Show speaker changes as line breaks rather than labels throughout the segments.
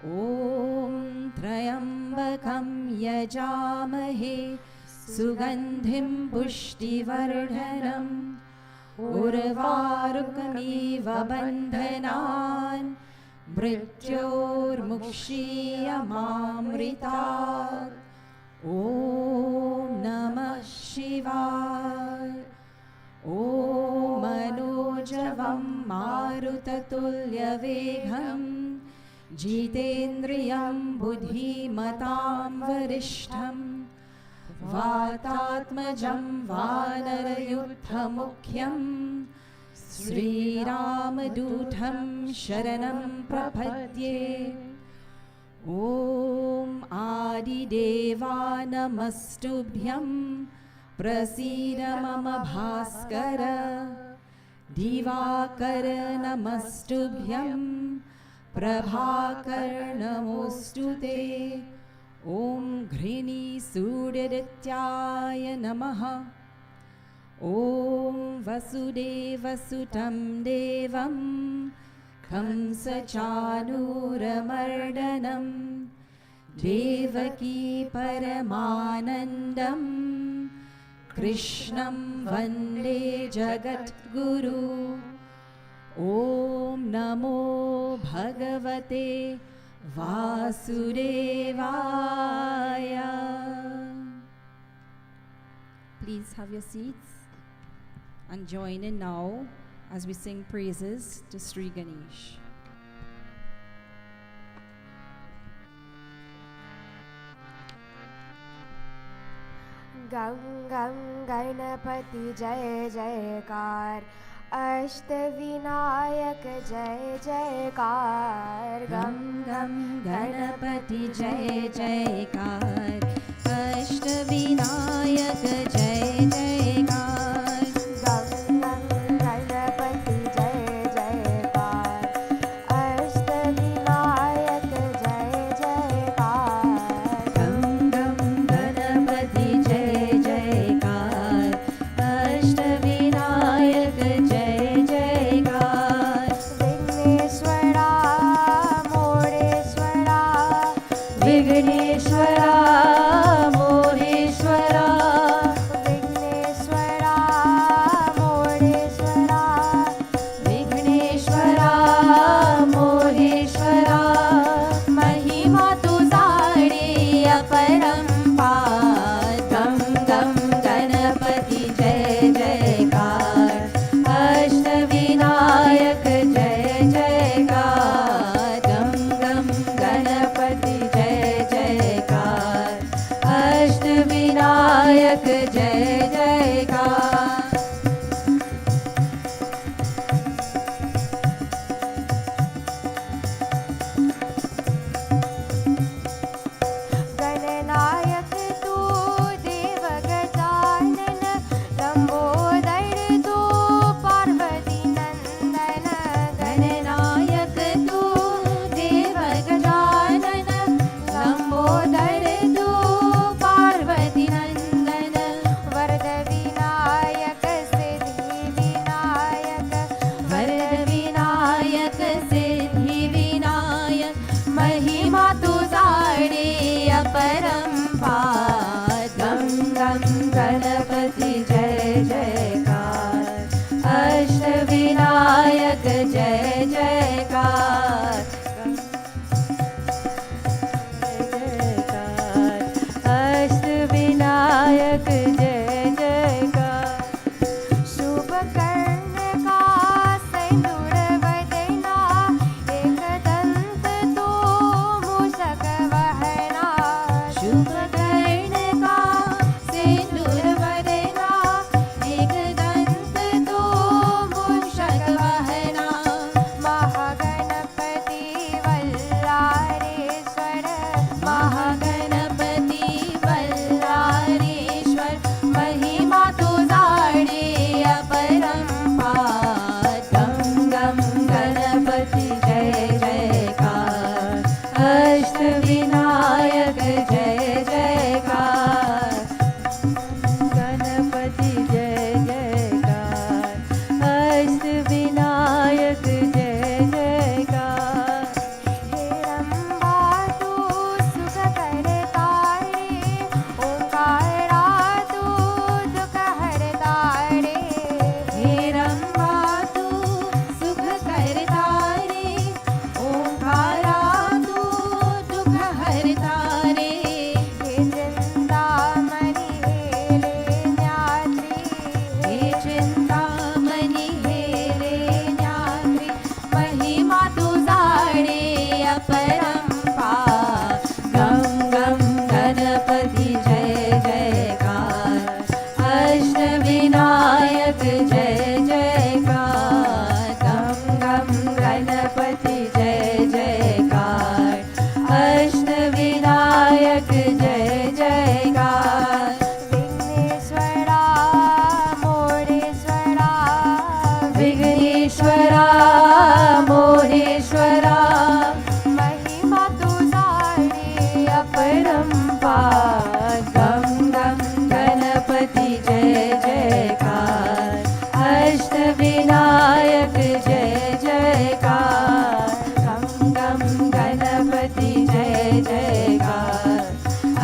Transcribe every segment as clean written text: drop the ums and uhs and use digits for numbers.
ॐ त्र्यम्बकं यजामहे सुगन्धिं पुष्टिवर्धनम् उर्वारुकमिव बन्धनान् मृत्योर्मुक्षीयमामृतात्। ॐ नमः शिवाय। ॐ मनोजवं मारुततुल्यवेगं जितेन्द्रियं बुद्धिमतां वरिष्ठं वातात्मजं वानरयुद्धमुख्यं श्रीरामदूतं शरणं प्रपद्ये। ॐ आदिदेवा नमस्तुभ्यं प्रसीद मम भास्कर। दिवाकर नमस्तुभ्यं प्रभाकर नमोऽस्तु ते। ॐ घृणीसूर्यदित्याय नमः। ॐ वसुदेवसुतं देवं कंसचाणूरमर्दनं देवकी परमानन्दं कृष्णं वन्दे जगद्गुरु। ॐ नमो भगवते वासुदेवाय। Please have your seats and join in now as we sing praises to Sri Ganesh.
गं गं गणपति जय जयकार, अष्टविनायक जय जयकार।
गं गं गणपति जय जयकार, अष्टविनायक जय जयकार।
गं गं गणपति जय जयकार, अष्टविनायक जय जयकार।
गं गं गणपति जय जयकार, अष्टविनायक जय जयकार।
विघ्नेश्वरा मोरेश्वरा,
विघ्नेश्वरा मोहेश्वरा,
विघ्नेश्वरा मोरेश्वरा,
विघ्नेश्वरा मोहेश्वरा। महिमा तुझाडी अपरंपार। गं गं गणपति जय जयकार, अष्टविनायक जय जयकार। गं गं गणपति जय जयकार, अष्टविनायक जय जयकार।
गणनायक तू देव गजानन, लंबोदर तू पार्वती नंदन।
गणनायक तू देव गजानन, लंबोदर तू पार्वती नंदन।
वरद
गणपति जय जयकार, अष्टविनायक जय जयकार, गम गम गणपति जय जयकार, अष्टविनायक जय जयकार,
विघ्नेश्वरा मोरेश्वरा
विघ्नेश्वरा मोहेश्वरा,
महिमा तुझारी
अपरंपार, गम गम गणपति जय जयकार, अष्टविनायक जय जयकार, गम गम गणपति जय जयकार,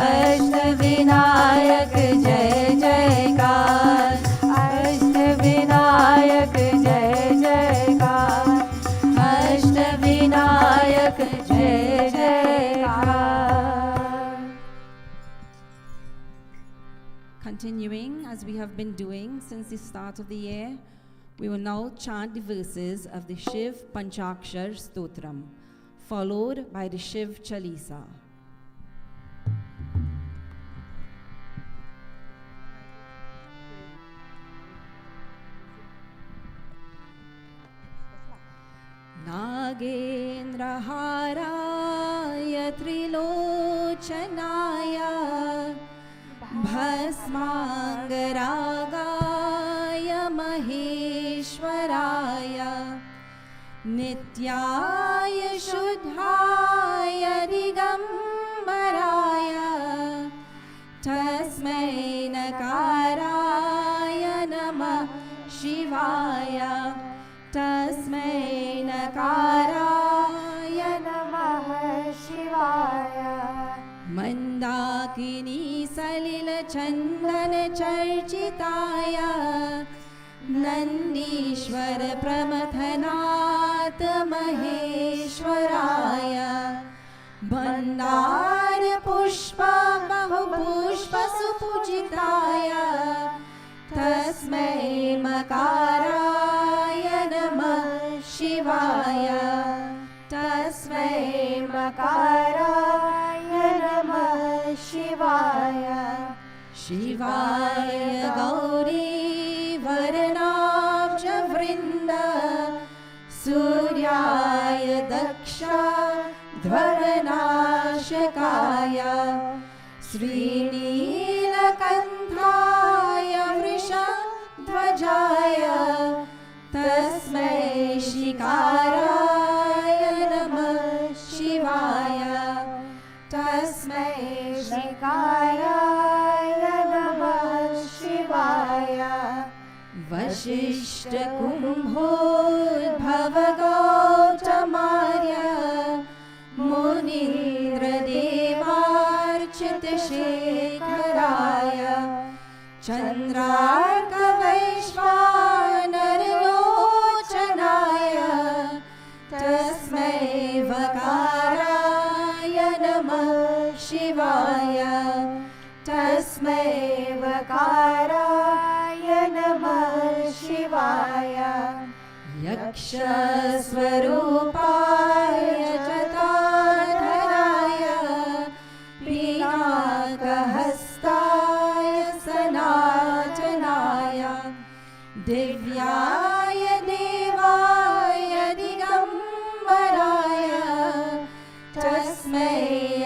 अष्टविनायक जय जयकार, अष्टविनायक जय जयकार, अष्टविनायक जय जयकार. Continuing as we have been doing since the start of the year, we will now chant the verses of the Shiv Panchakshar Stotram, followed by the Shiv Chalisa. नागेन्द्रहाराय त्रिलोचनाय भस्माङ्गरागाय महेश्वराय नित्याय शुद्धाय दिगम्बराय तस्मै नकाराय नमः शिवाय, तस्मै नकाराय
नमः शिवाय।
मन्दाकिनी सलिलचन्दन चर्चिताय नन्दीश्वर प्रमथनाथ महेश्वराय मन्दार पुष्प बहुपुष्प सुपूजिताय तस्मै मकाराय नमः शिवाय, तस्मै
मकाराय नमः शिवाय।
शिवाय गौरी वरनाब्ज वृन्द सूर्याय दक्ष ध्वरनाशकाय श्रीनीलकण्ठाय वृषध्वजाय तस्मै शिकाराय नमः शिवाय, तस्मै
शिकाराय नमः शिवाय।
वशिष्ठ कुम्भोद्भव गौतमार्य मुनीन्द्र देवार्चित शेखराय चन्द्रार्क वैश्वानर लोचनाय तस्मै वकाराय नमः शिवाय, तस्मै
वकाराय नमः शिवाय।
यक्षस्वरूपाय जटाधराय पिनाकहस्ताय सनातनाय दिव्याय देवाय दिगम्बराय तस्मै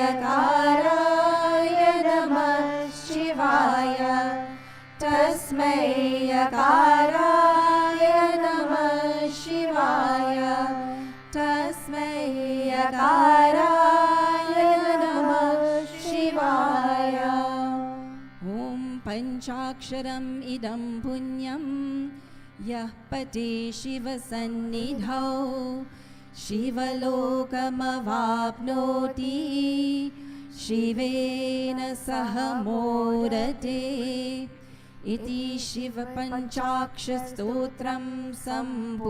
यकाराय नमः शिवाय, तस्मै यकाराय नमः शिवाय, तस्मै यकाराय नमः शिवाय। ॐ पञ्चाक्षरम् इदं पुण्यं यः पठे शिवसन्निधौ शिवलोकमवाप्नोति शिवेन सह मोदते इति शिवपञ्चाक्षरस्तोत्रं सम्पूर्णम्।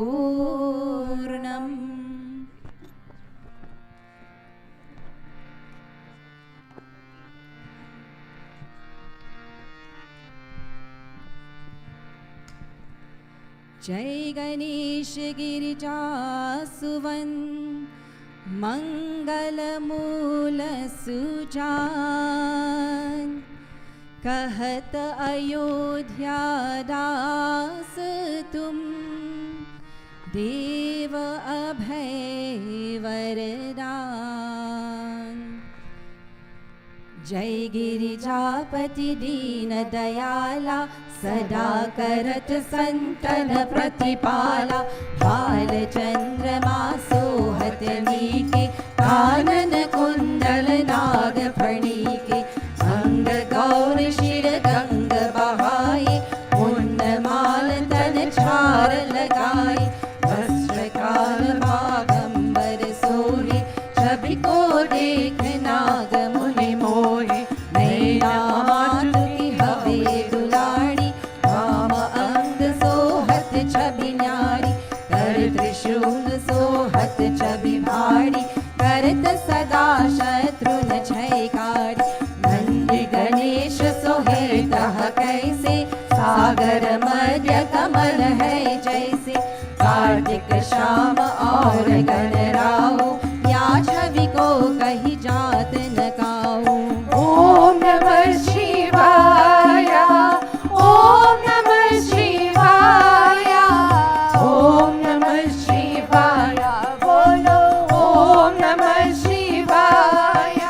जय गणेश गिरिजासुवन् मङ्गलमूलसुजान् कहत अयोध्या दास तुम, देव अभय वरदान। जय गिरिजापति दीन दयाला, सदा करत संतन प्रतिपाला। बाल चंद्रमा सोहत नीके, कानन कुंडल नाग फणीके। अंग गौर शिर गंग बहाए, मुंड माल तन छार लगाए। वस्त्र काल बागंबर सोहे, छवि को देख नाग मुनि मोहे। नैना मातु की हवे दुलारी, वाम अंग सोहत छवि न्यारी। कर त्रिशूल सोहत छवि भारी, करत सदा शत्रुन छयकारी। नंदी गणेश सोहे तह कैसे, सागर मध्य कमल है जैसे। कार्तिक श्याम और गणराऊ, या छवि को कही जात न काऊ।
ओम नमः शिवाय, ओम नमः शिवाय, ओम नमः शिवाय, बोलो ओम नमः शिवाय।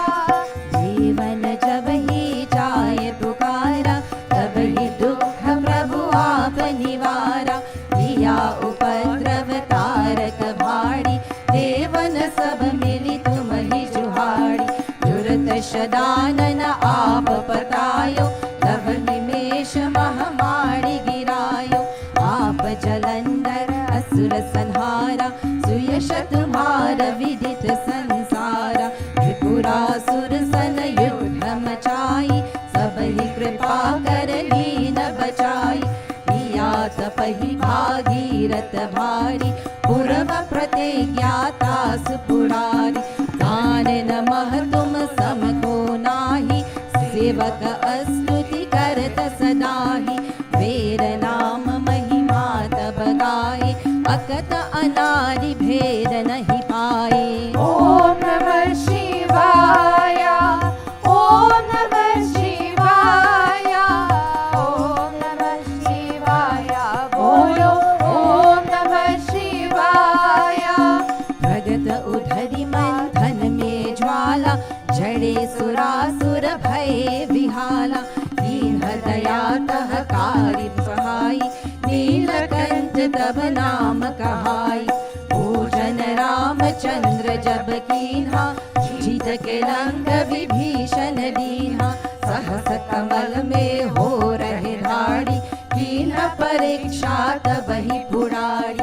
जीवन जब ही जाए पुकारा, तब ही दुख प्रभु आप निवारा। लिया उपद्रव तारक भाड़ी, देवन सब मिली तुम ही जुहाड़ी। जुरत शदानन आप पतायो, लव निमेष महामारी गिरायो। आप जलंधर असुर संहारा, सुयश तुम्हार विदित संसारा। त्रिपुरासुर सन युद्ध मचाई, सब ही कृपा कर लीन बचाई। लिया तपहि भागीरथ भारी, पूर्व प्रतिज्ञा तास पुरारी। दान नमः तुम सम को नाही, सेवक स्तुति करत सदाहि। वेर नाम महिमा तब गाए, अकत अनारि भेद नहीं पाए।
ओम नमः शिवाय, ओम नमः शिवाय, ओम नमः शिवाय, बोलो ओम नमः शिवाय।
भगत उधरि मंथन में ज्वाला, जड़े सुरासुर भये विहाला। दीन दया तह कारी सहाय, नीलकंठ तब नाम कहाई। पूजन रामचंद्र जब कीन्हा, जीत के लंक विभीषण दीन्हा। सहस कमल में हो रहे धाड़ी, कीन्ह परीक्षा तब ही पुरारी।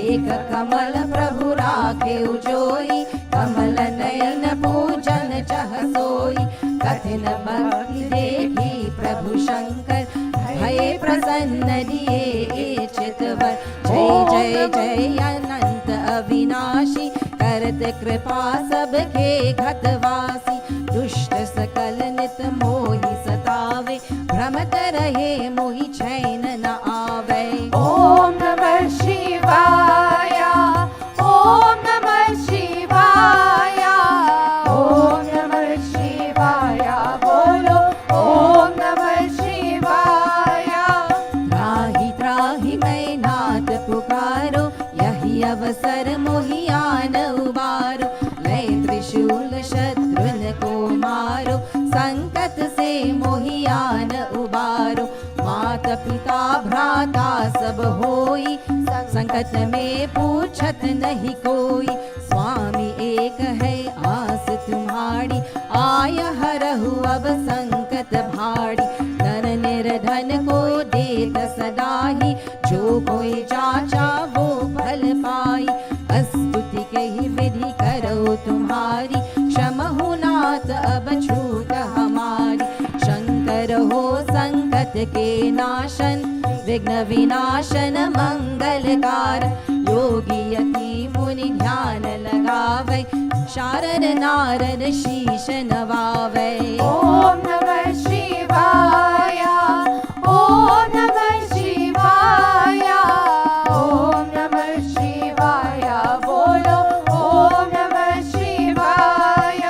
एक कमल प्रभु राखे उजोई, कमल नयन पूजन चह सोई। कठिन भक्ति देखी प्रभु शंकर, भय प्रसन्न दिए चितवर। जय जय जय अनंत अविनाशी, करत कृपा सबके घतवासी। दुष्ट सकल नित मोहि सतावे, भ्रमत रहे मोहि चैन न आवे।
ओम नमः शिवाय, ओम नमः शिवाय, ओम नमः शिवाय, बोलो ओम नमः शिवाय।
त्राहि त्राहि मैं नाथ पुकारो, यही अवसर मोहि आन उबारो। लय त्रिशूल शत्रुन को मारो, संकट से मोहि आन उबारो। मात पिता भ्राता सब होई, संकट में पूछत नहीं कोई। स्वामी एक है आस तुम्हारी, आय हरहु अब संकट भारी। धन निर्धन को देत सदाही, जो कोई जाचा वो फल पाई। स्तुति के ही विधि करो तुम्हारी, क्षमहु नाथ अब छूट हमारी। शंकर हो संकट के नाशन, विघ्न विनाशन मंगलकार। योगी यति मुनि ध्यान लगावे, शारद नारद शीश नवावे।
ओम नमः शिवाय, ओम नमः शिवाय, ओम नमः शिवाय, बोलो ओम नमः शिवाय।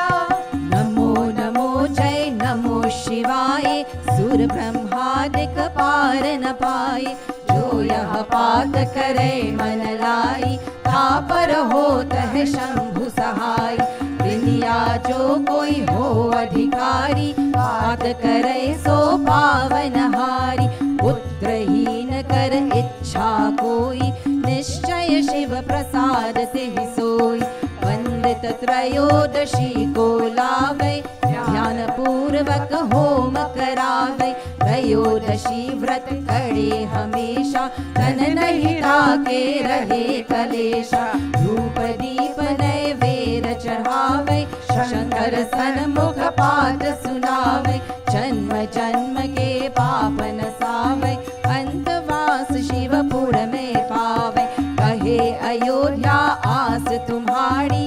नमो नमो जय नमो शिवाय। सुर ब्रह्मादिक पार न पाए, जो यह पात करे मन लाई, तापर होत है शंभु सहाय। दुनिया जो कोई हो अधिकारी, पात करे सो पावन हारी। पुत्रहीन कर इच्छा कोई, निश्चय शिव प्रसाद ते ही सोई। पंडित त्रयोदशी को लावे, ध्यान पूर्वक होम करावे। त्रयोदशी व्रत करे हमेशा, तन नहीं ढाके रहे कलेशा। धूप दीप नैवेद्य चढ़ावे, शंकर सन्मुख पाठ सुनावे। जन्म जन्म के पाप नसावे, अंतवास शिवपुर में पावे। कहे अयोध्या आस तुम्हारी,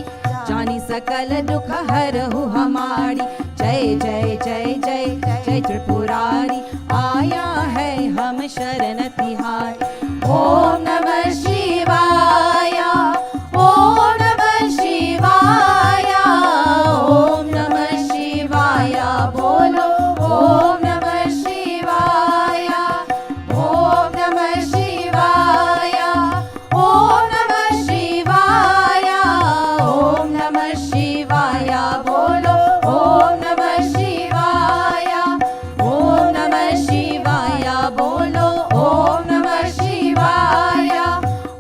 जानी सकल दुख हरहु हमारी। जय जय जय जय जय त्रिपुरारी, आया है हम शरण तिहारी। ओम नमः शिवाय, ओम नमः शिवाय, ओम नमः शिवाय बोलो। ओम नमः शिवाय, ओम नमः शिवाय, ओम नमः शिवाय, ओम नमः शिवाय बोलो। ओम नमः शिवाय, ओम नमः शिवाय बोलो। ओम नमः शिवाय,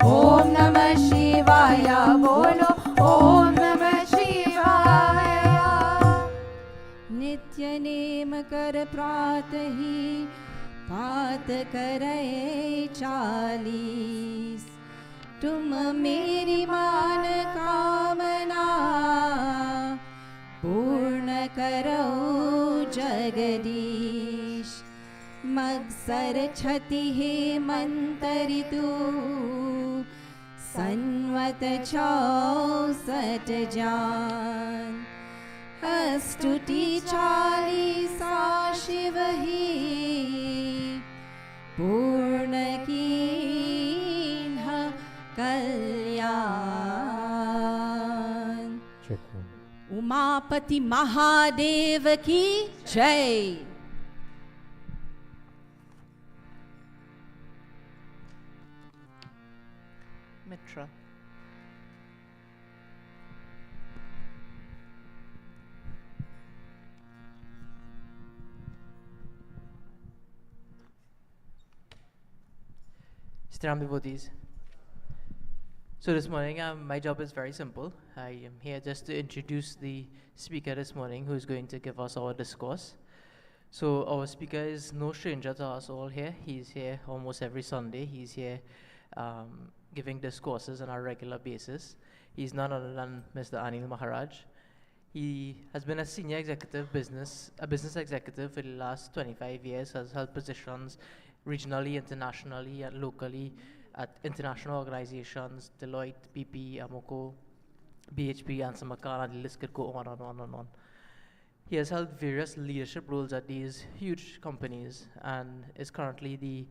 ओम नमः शिवाय बोलो। ओम नमः शिवाय। नित्य नेम कर प्रातहि, पात करे 40। तुम मेरी मान कामना, पूर्ण करो जगदीश। मगसर छति हे मंतरितु, संवत 64 जान। स्तुति 40 शिव ही, पूर्ण कीन्ह कल्याण। उमापति महादेव की जय।
Mitra. Stiram devotees. So this morning, my job is very simple. I am here just to introduce the speaker this morning, who is going to give us our discourse. So our speaker is no stranger to us all here. He's here almost every Sunday. He's here giving discourses on a regular basis. He's none other than Mr. Anil Maharaj. He has been a senior executive business executive for the last 25 years, has held positions regionally, internationally, and locally at international organizations, Deloitte, BP, Amoco, BHP, Ansamakan, and the list could go on and on and on. He has held various leadership roles at these huge companies and is currently the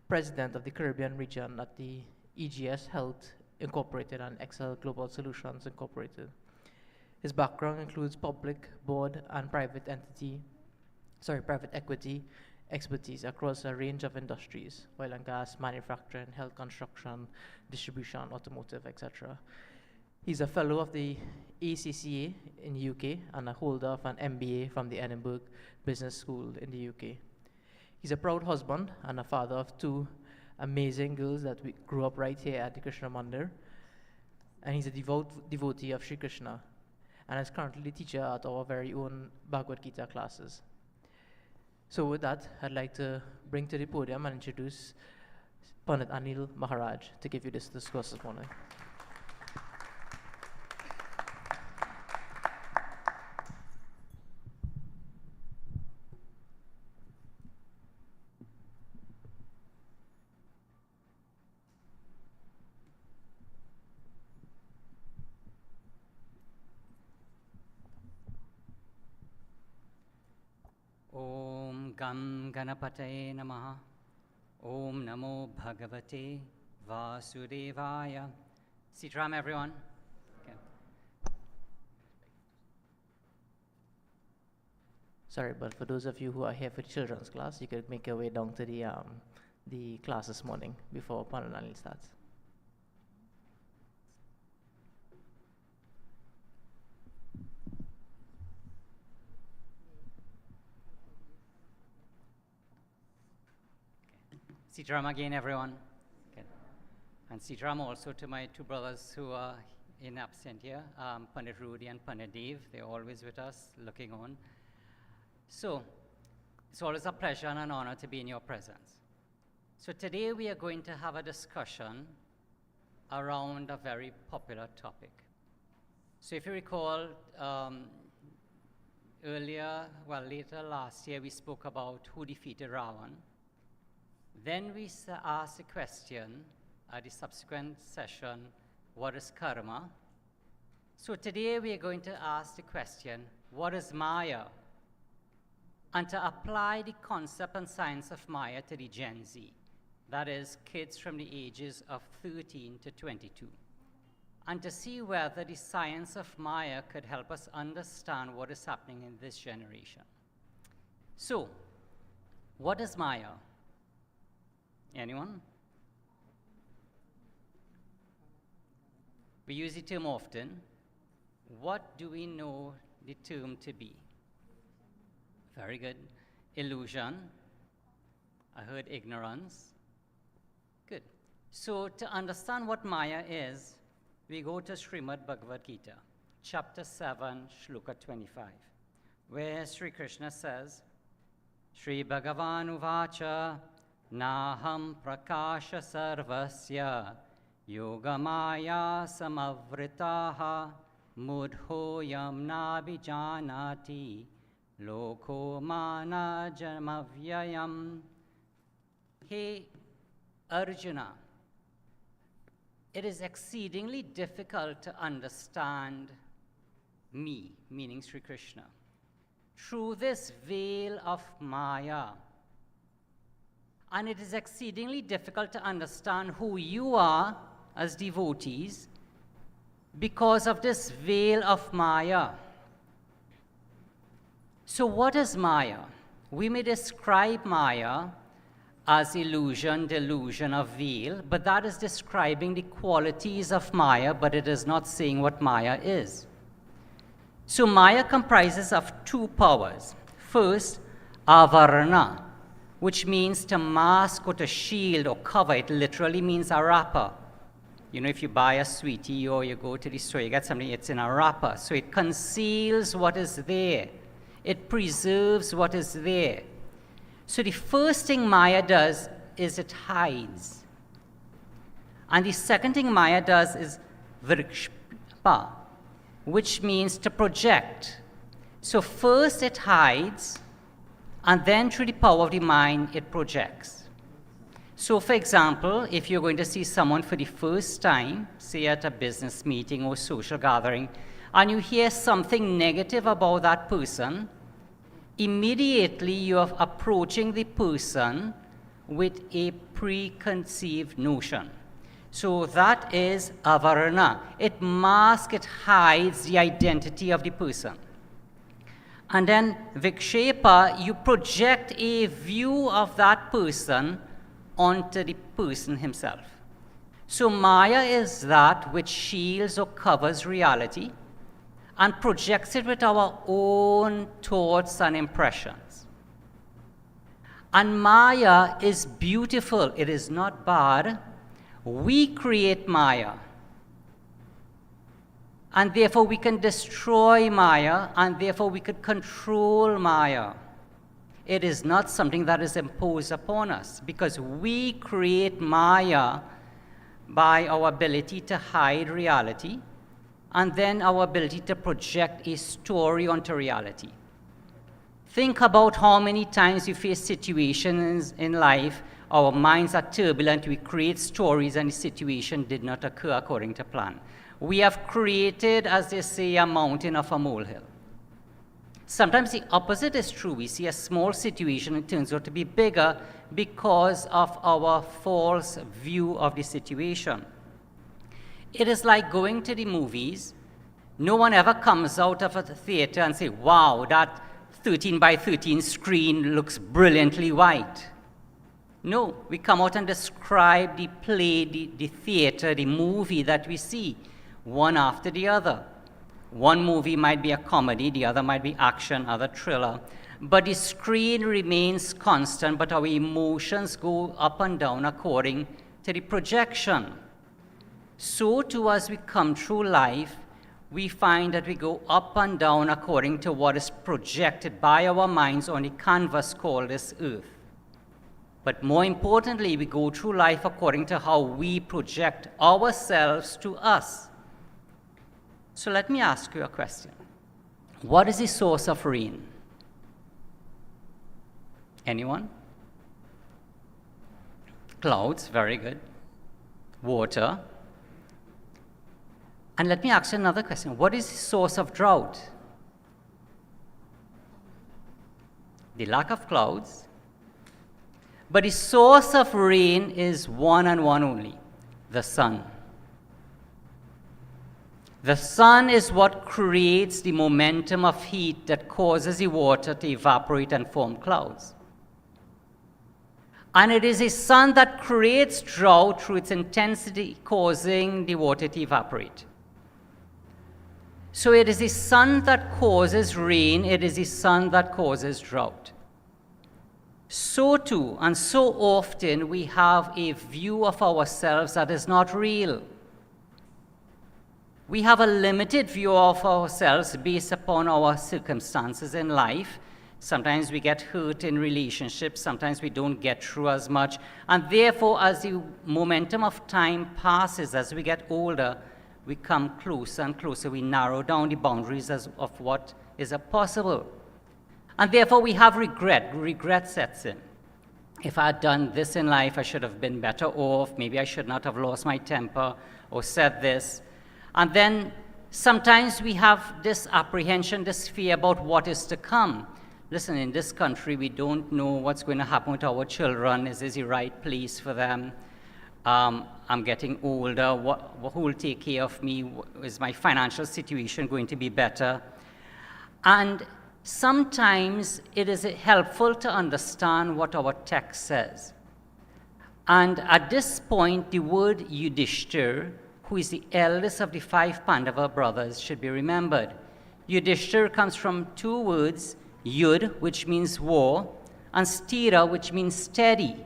president of the Caribbean region at the EGS Health Incorporated and Excel Global Solutions Incorporated. His background includes public, board, and private equity expertise across a range of industries: oil and gas, manufacturing, health construction, distribution, automotive, etc. He's a fellow of the ACCA in the UK and a holder of an MBA from the Edinburgh Business School in the UK. He's a proud husband and a father of 2 amazing girls that we grew up right here at the Krishna Mandir. And he's a devotee of Sri Krishna and is currently the teacher at our very own Bhagavad Gita classes. So with that, I'd like to bring to the podium and introduce Pandit Anil Maharaj to give you this discourse this morning.
Om Gam Ganapataye Namaha. Om Namo Bhagavate Vasudevaya. Sitaram, everyone. Okay.
Sorry, but for those of you who are here for the children's class, you could make your way down to the class this morning before Pananali starts.
Sitaram again, everyone. Okay. And Sitaram also to my two brothers who are in absentia, Pandit Rudy and Pandit Dev. They're always with us, looking on. So, it's always a pleasure and an honor to be in your presence. So today we are going to have a discussion around a very popular topic. So if you recall, later last year, we spoke about who defeated Ravan. Then we asked the question at the subsequent session, what is karma? So today we are going to ask the question, what is Maya? And to apply the concept and science of Maya to the Gen Z, that is, kids from the ages of 13 to 22, and to see whether the science of Maya could help us understand what is happening in this generation. So, what is Maya? Anyone? We use the term often. What do we know the term to be? Very good. Illusion. I heard ignorance. Good. So to understand what Maya is, we go to Srimad Bhagavad Gita, chapter 7, shloka 25, where Sri Krishna says, Sri Bhagavan Uvacha Naham Prakasha Sarvasya Yogamaya Samavritaha Mudhoyam Nabijanati Loko Mana Jamavyayam. Hey Arjuna, it is exceedingly difficult to understand me, meaning Sri Krishna, through this veil of Maya. And it is exceedingly difficult to understand who you are as devotees because of this veil of Maya. So what is Maya? We may describe Maya as illusion, delusion, or veil, but that is describing the qualities of Maya, but it is not saying what Maya is. So Maya comprises of two powers. First, avarana, which means to mask or to shield or cover. It literally means a wrapper. You know, if you buy a sweetie or you go to the store, you get something, it's in a wrapper. So it conceals what is there. It preserves what is there. So the first thing Maya does is it hides. And the second thing Maya does is vrikspa, which means to project. So first it hides, and then through the power of the mind, it projects. So for example, if you're going to see someone for the first time, say at a business meeting or social gathering, and you hear something negative about that person, immediately you are approaching the person with a preconceived notion. So that is avarana. It masks, it hides the identity of the person. And then vikshepa, you project a view of that person onto the person himself. So Maya is that which shields or covers reality and projects it with our own thoughts and impressions. And Maya is beautiful, it is not bad. We create Maya. And therefore we can destroy Maya, and therefore we could control Maya. It is not something that is imposed upon us, because we create Maya by our ability to hide reality, and then our ability to project a story onto reality. Think about how many times we face situations in life, our minds are turbulent, we create stories, and the situation did not occur according to plan. We have created, as they say, a mountain of a molehill. Sometimes the opposite is true. We see a small situation, it turns out to be bigger because of our false view of the situation. It is like going to the movies. No one ever comes out of a theater and say, wow, that 13 by 13 screen looks brilliantly white. No, we come out and describe the play, the theater, the movie that we see, one after the other. One movie might be a comedy, the other might be action, other thriller. But the screen remains constant, but our emotions go up and down according to the projection. So too, as we come through life, we find that we go up and down according to what is projected by our minds on the canvas called this earth. But more importantly, we go through life according to how we project ourselves to us. So let me ask you a question. What is the source of rain? Anyone? Clouds, very good. Water. And let me ask you another question. What is the source of drought? The lack of clouds. But the source of rain is one and one only, the sun. The sun is what creates the momentum of heat that causes the water to evaporate and form clouds. And it is the sun that creates drought through its intensity, causing the water to evaporate. So it is the sun that causes rain, it is the sun that causes drought. So too, and so often, we have a view of ourselves that is not real. We have a limited view of ourselves based upon our circumstances in life. Sometimes we get hurt in relationships, sometimes we don't get through as much. And therefore, as the momentum of time passes, as we get older, we come closer and closer. We narrow down the boundaries of what is possible. And therefore, we have regret. Regret sets in. If I had done this in life, I should have been better off. Maybe I should not have lost my temper or said this. And then sometimes we have this apprehension, this fear about what is to come. Listen, in this country, we don't know what's going to happen with our children. Is this the right place for them? I'm getting older. Who will take care of me? Is my financial situation going to be better? And sometimes it is helpful to understand what our text says. And at this point, the word Yudhishthir, who is the eldest of the 5 Pandava brothers, should be remembered. Yudhishthir comes from 2 words, Yud, which means war, and Sthira, which means steady.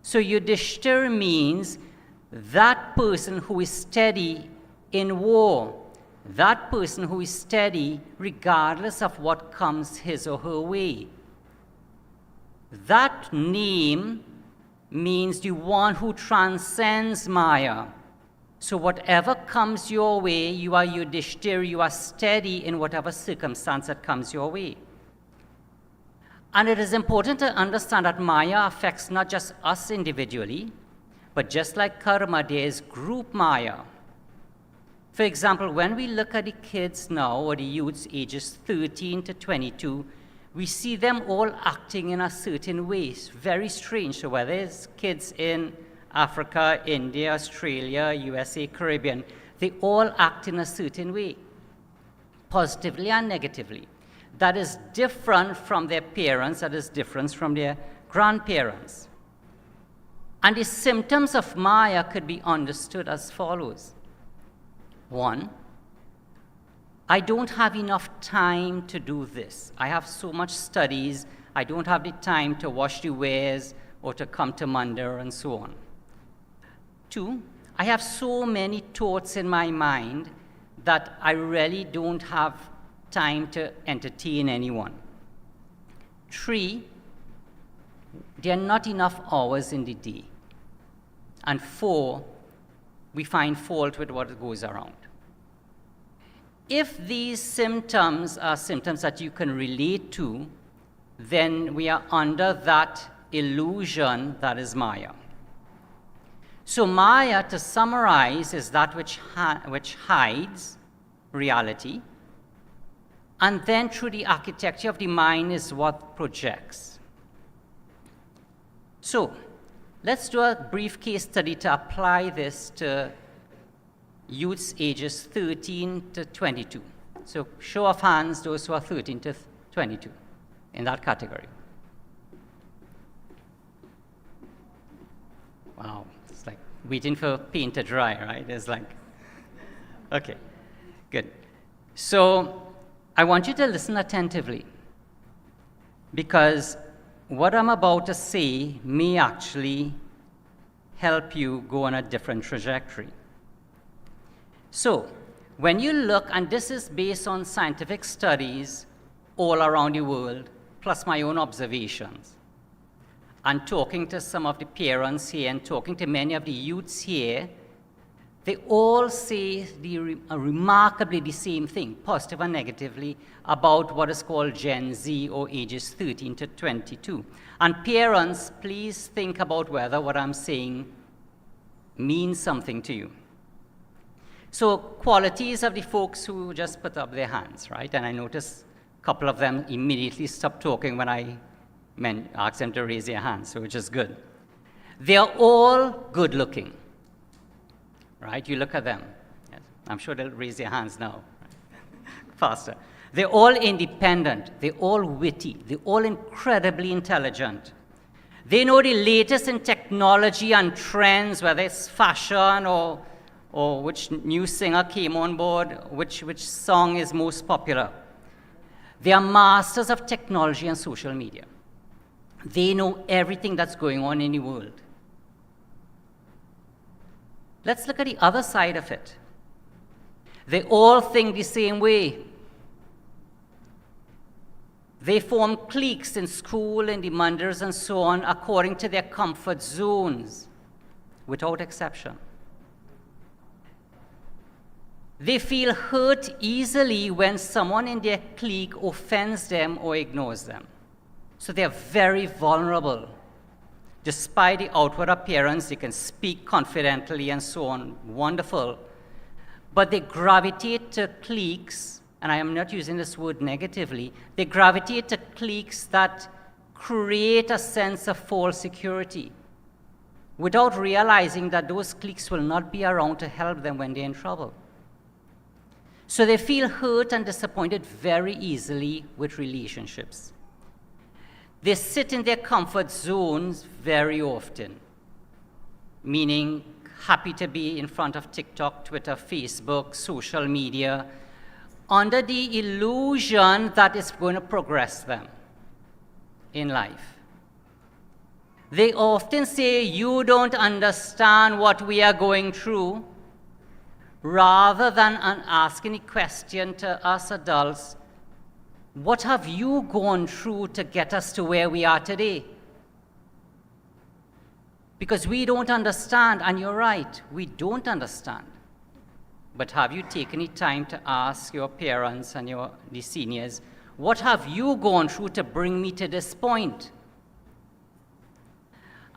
So Yudhishthir means that person who is steady in war, that person who is steady regardless of what comes his or her way. That name means the one who transcends Maya. So whatever comes your way, you are Yudhishthir, you are steady in whatever circumstance that comes your way. And it is important to understand that Maya affects not just us individually, but just like karma, there is group Maya. For example, when we look at the kids now, or the youths ages 13 to 22, we see them all acting in a certain way, very strange. So whether it's kids in Africa, India, Australia, USA, Caribbean, they all act in a certain way, positively and negatively. That is different from their parents, that is different from their grandparents. And the symptoms of Maya could be understood as follows. 1, I don't have enough time to do this. I have so much studies, I don't have the time to wash the wares or to come to Mandir and so on. 2, I have so many thoughts in my mind that I really don't have time to entertain anyone. 3, there are not enough hours in the day. And 4, we find fault with what goes around. If these symptoms are symptoms that you can relate to, then we are under that illusion that is Maya. So Maya, to summarize, is that which hides reality, and then through the architecture of the mind is what projects. So let's do a brief case study to apply this to youths ages 13 to 22. So show of hands, those who are 13 to 22. in that category. Wow, it's like waiting for paint to dry, right? It's like, okay, good. So I want you to listen attentively, because what I'm about to say may actually help you go on a different trajectory. So when you look, and this is based on scientific studies all around the world, plus my own observations, and talking to some of the parents here and talking to many of the youths here, they all say remarkably the same thing, positive and negatively, about what is called Gen Z, or ages 13 to 22. And parents, please think about whether what I'm saying means something to you. So qualities of the folks who just put up their hands, right? And I noticed a couple of them immediately stopped talking when I asked them to raise their hands, which is good. They are all good looking, right? You look at them. Yes. I'm sure they'll raise their hands now. Faster. They're all independent. They're all witty. They're all incredibly intelligent. They know the latest in technology and trends, whether it's fashion or which new singer came on board, which song is most popular. They are masters of technology and social media. They know everything that's going on in the world. Let's look at the other side of it. They all think the same way. They form cliques in school, in the mandirs and so on, according to their comfort zones, without exception. They feel hurt easily when someone in their clique offends them or ignores them. So they're very vulnerable. Despite the outward appearance, they can speak confidently and so on, wonderful. But they gravitate to cliques, and I am not using this word negatively, they gravitate to cliques that create a sense of false security without realizing that those cliques will not be around to help them when they're in trouble. So they feel hurt and disappointed very easily with relationships. They sit in their comfort zones very often, meaning happy to be in front of TikTok, Twitter, Facebook, social media, under the illusion that it's going to progress them in life. They often say, "You don't understand what we are going through," rather than asking the question to us adults, what have you gone through to get us to where we are today? Because we don't understand, and you're right, we don't understand. But have you taken the time to ask your parents and the seniors, what have you gone through to bring me to this point?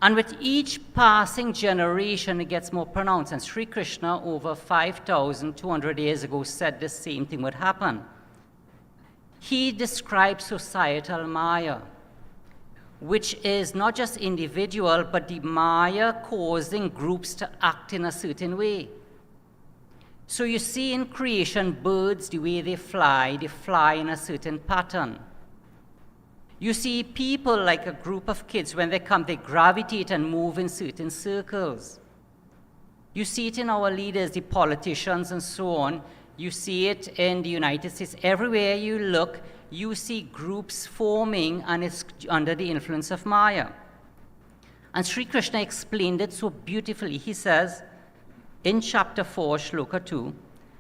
And with each passing generation, it gets more pronounced. And Sri Krishna, over 5,200 years ago, said the same thing would happen. He described societal Maya, which is not just individual, but the Maya causing groups to act in a certain way. So you see in creation, birds, the way they fly in a certain pattern. You see people, like a group of kids, when they come, they gravitate and move in certain circles. You see it in our leaders, the politicians and so on. You see it in the United States. Everywhere you look, you see groups forming, and it's under the influence of Maya. And Sri Krishna explained it so beautifully. He says, in chapter 4, shloka 2,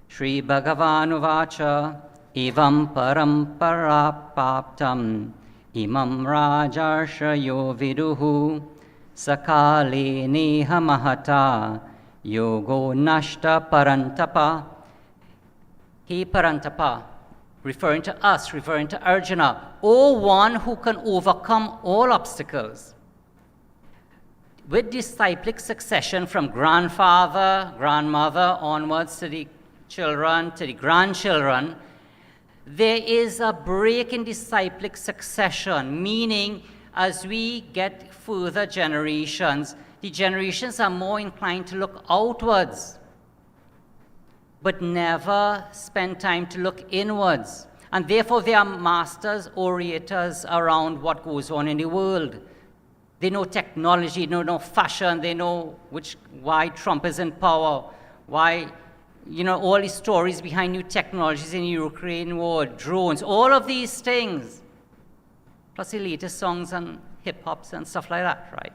Shri Bhagavan Uvacha Evam Parampara Paptam Imam Rajarshayo Viduhu Sakale Neha Mahata Yogo Nashta Parantapa. He Parantapa, referring to us, referring to Arjuna, O one who can overcome all obstacles. With disciplic succession from grandfather, grandmother, onwards to the children, to the grandchildren, there is a break in disciplic succession, meaning as we get further generations, the generations are more inclined to look outwards, but never spend time to look inwards. And therefore, they are masters, orators around what goes on in the world. They know technology, they know fashion, they know why Trump is in power, why, all these stories behind new technologies in the Ukraine war, drones, all of these things. Plus the latest songs and hip-hops and stuff like that, right?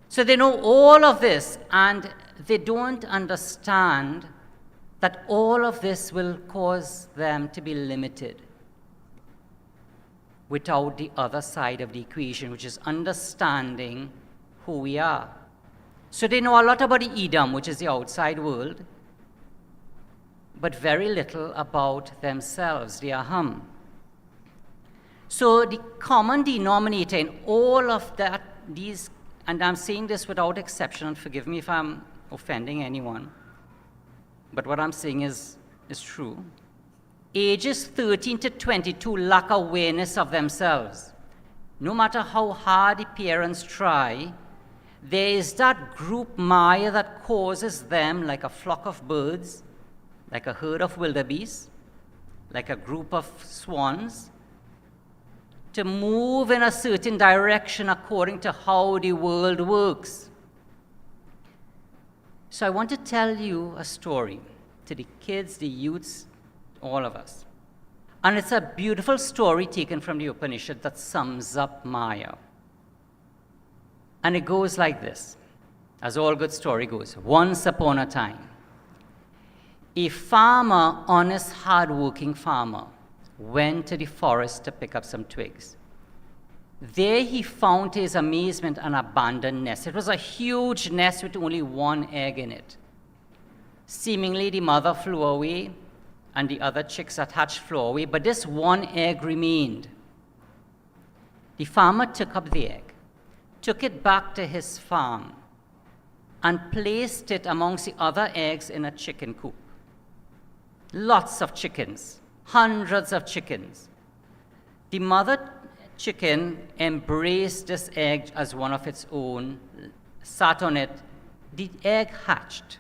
So they know all of this, and they don't understand that all of this will cause them to be limited without the other side of the equation, which is understanding who we are. So they know a lot about the Edom, which is the outside world, but very little about themselves, the Aham. So the common denominator in all of these, and I'm saying this without exception, and forgive me if I'm offending anyone, but what I'm saying is true. Ages 13 to 22 lack awareness of themselves. No matter how hard the parents try, there is that group Maya that causes them, like a flock of birds, like a herd of wildebeest, like a group of swans, to move in a certain direction according to how the world works. So I want to tell you a story to the kids, the youths, all of us. And it's a beautiful story taken from the Upanishad that sums up Maya. And it goes like this, as all good story goes. Once upon a time, a farmer, honest, hard-working farmer, went to the forest to pick up some twigs. There he found, to his amazement, an abandoned nest. It was a huge nest with only one egg in it. Seemingly, the mother flew away, and the other chicks that hatched flew away, but this one egg remained. The farmer took up the egg, took it back to his farm, and placed it amongst the other eggs in a chicken coop. Lots of chickens, hundreds of chickens. The mother chicken embraced this egg as one of its own, sat on it. The egg hatched.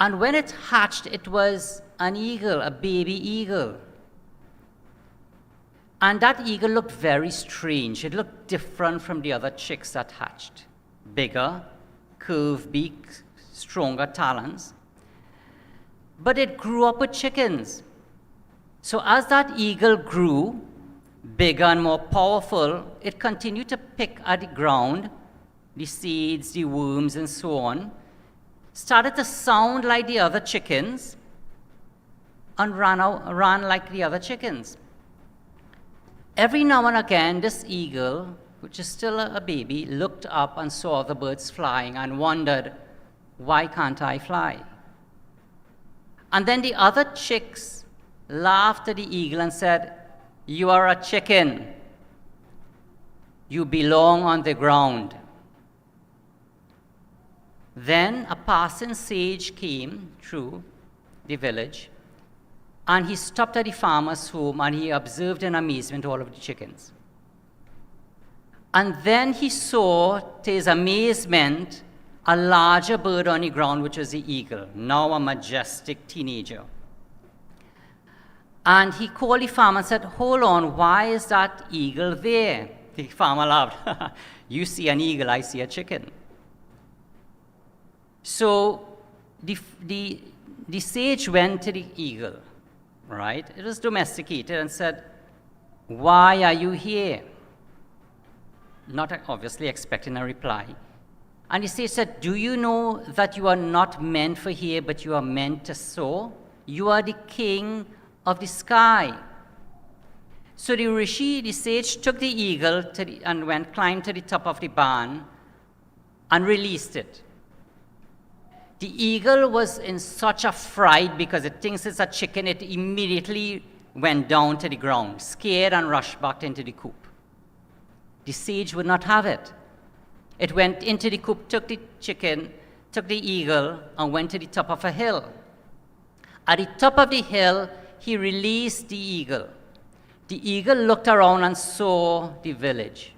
And when it hatched, it was an eagle, a baby eagle. And that eagle looked very strange. It looked different from the other chicks that hatched. Bigger, curved beak, stronger talons. But it grew up with chickens. So as that eagle grew bigger and more powerful, it continued to pick at the ground, the seeds, the worms, and so on, started to sound like the other chickens, and ran like the other chickens. Every now and again, this eagle, which is still a baby, looked up and saw the birds flying and wondered, why can't I fly? And then the other chicks laughed at the eagle and said, you are a chicken. You belong on the ground. Then a passing sage came through the village, and he stopped at the farmer's home, and he observed in amazement all of the chickens. And then he saw, to his amazement, a larger bird on the ground, which was the eagle, now a majestic teenager. And he called the farmer and said, hold on, why is that eagle there? The farmer laughed. You see an eagle, I see a chicken. So the sage went to the eagle, right? It was domesticated, and said, why are you here? Not obviously expecting a reply. And the sage said, do you know that you are not meant for here, but you are meant to soar? You are the king of the sky. So the rishi, the sage, took the eagle and climbed to the top of the barn and released it. The eagle was in such a fright because it thinks it's a chicken, it immediately went down to the ground, scared, and rushed back into the coop. The sage would not have it. It went into the coop, took the chicken, took the eagle, and went to the top of a hill. At the top of the hill, he released the eagle. The eagle looked around and saw the village,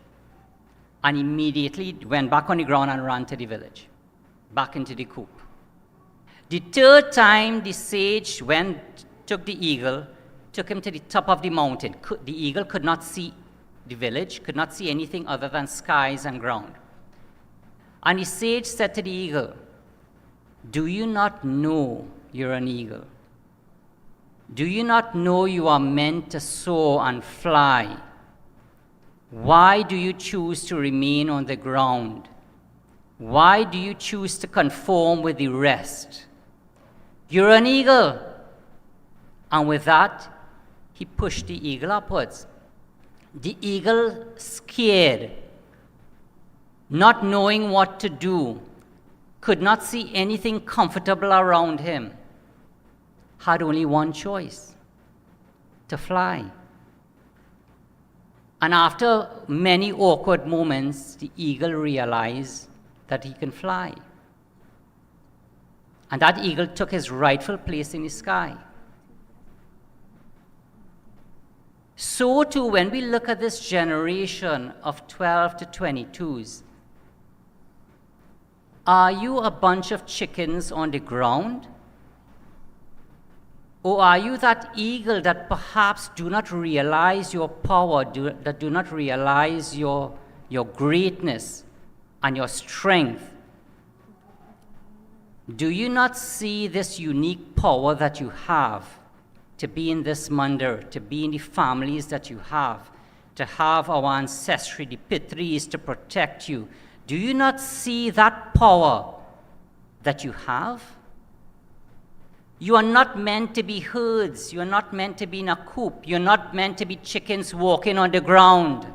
and immediately went back on the ground and ran to the village, back into the coop. The third time the sage went took the eagle, took him to the top of the mountain. The eagle could not see the village, could not see anything other than skies and ground. And the sage said to the eagle, "Do you not know you're an eagle? Do you not know you are meant to soar and fly? Why do you choose to remain on the ground? Why do you choose to conform with the rest? You're an eagle." And with that, he pushed the eagle upwards. The eagle, scared, not knowing what to do, could not see anything comfortable around him, had only one choice: to fly. And after many awkward moments, the eagle realized that he can fly. And that eagle took his rightful place in the sky. So too, when we look at this generation of 12 to 22s, are you a bunch of chickens on the ground? Or are you that eagle that perhaps do not realize your power, that do not realize your greatness and your strength? Do you not see this unique power that you have to be in this mandir, to be in the families that you have, to have our ancestry, the Pitris, to protect you? Do you not see that power that you have? You are not meant to be herds. You are not meant to be in a coop. You're not meant to be chickens walking on the ground.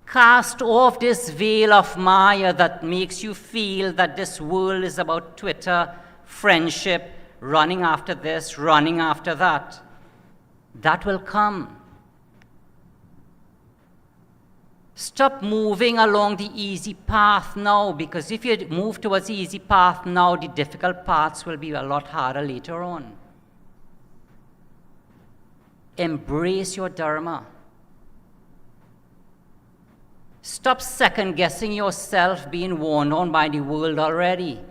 Cast off this veil of Maya that makes you feel that this world is about Twitter, friendship, running after this, running after that. That will come. Stop moving along the easy path now, because if you move towards the easy path now, the difficult paths will be a lot harder later on. Embrace your dharma. Stop second-guessing yourself being worn on by the world already.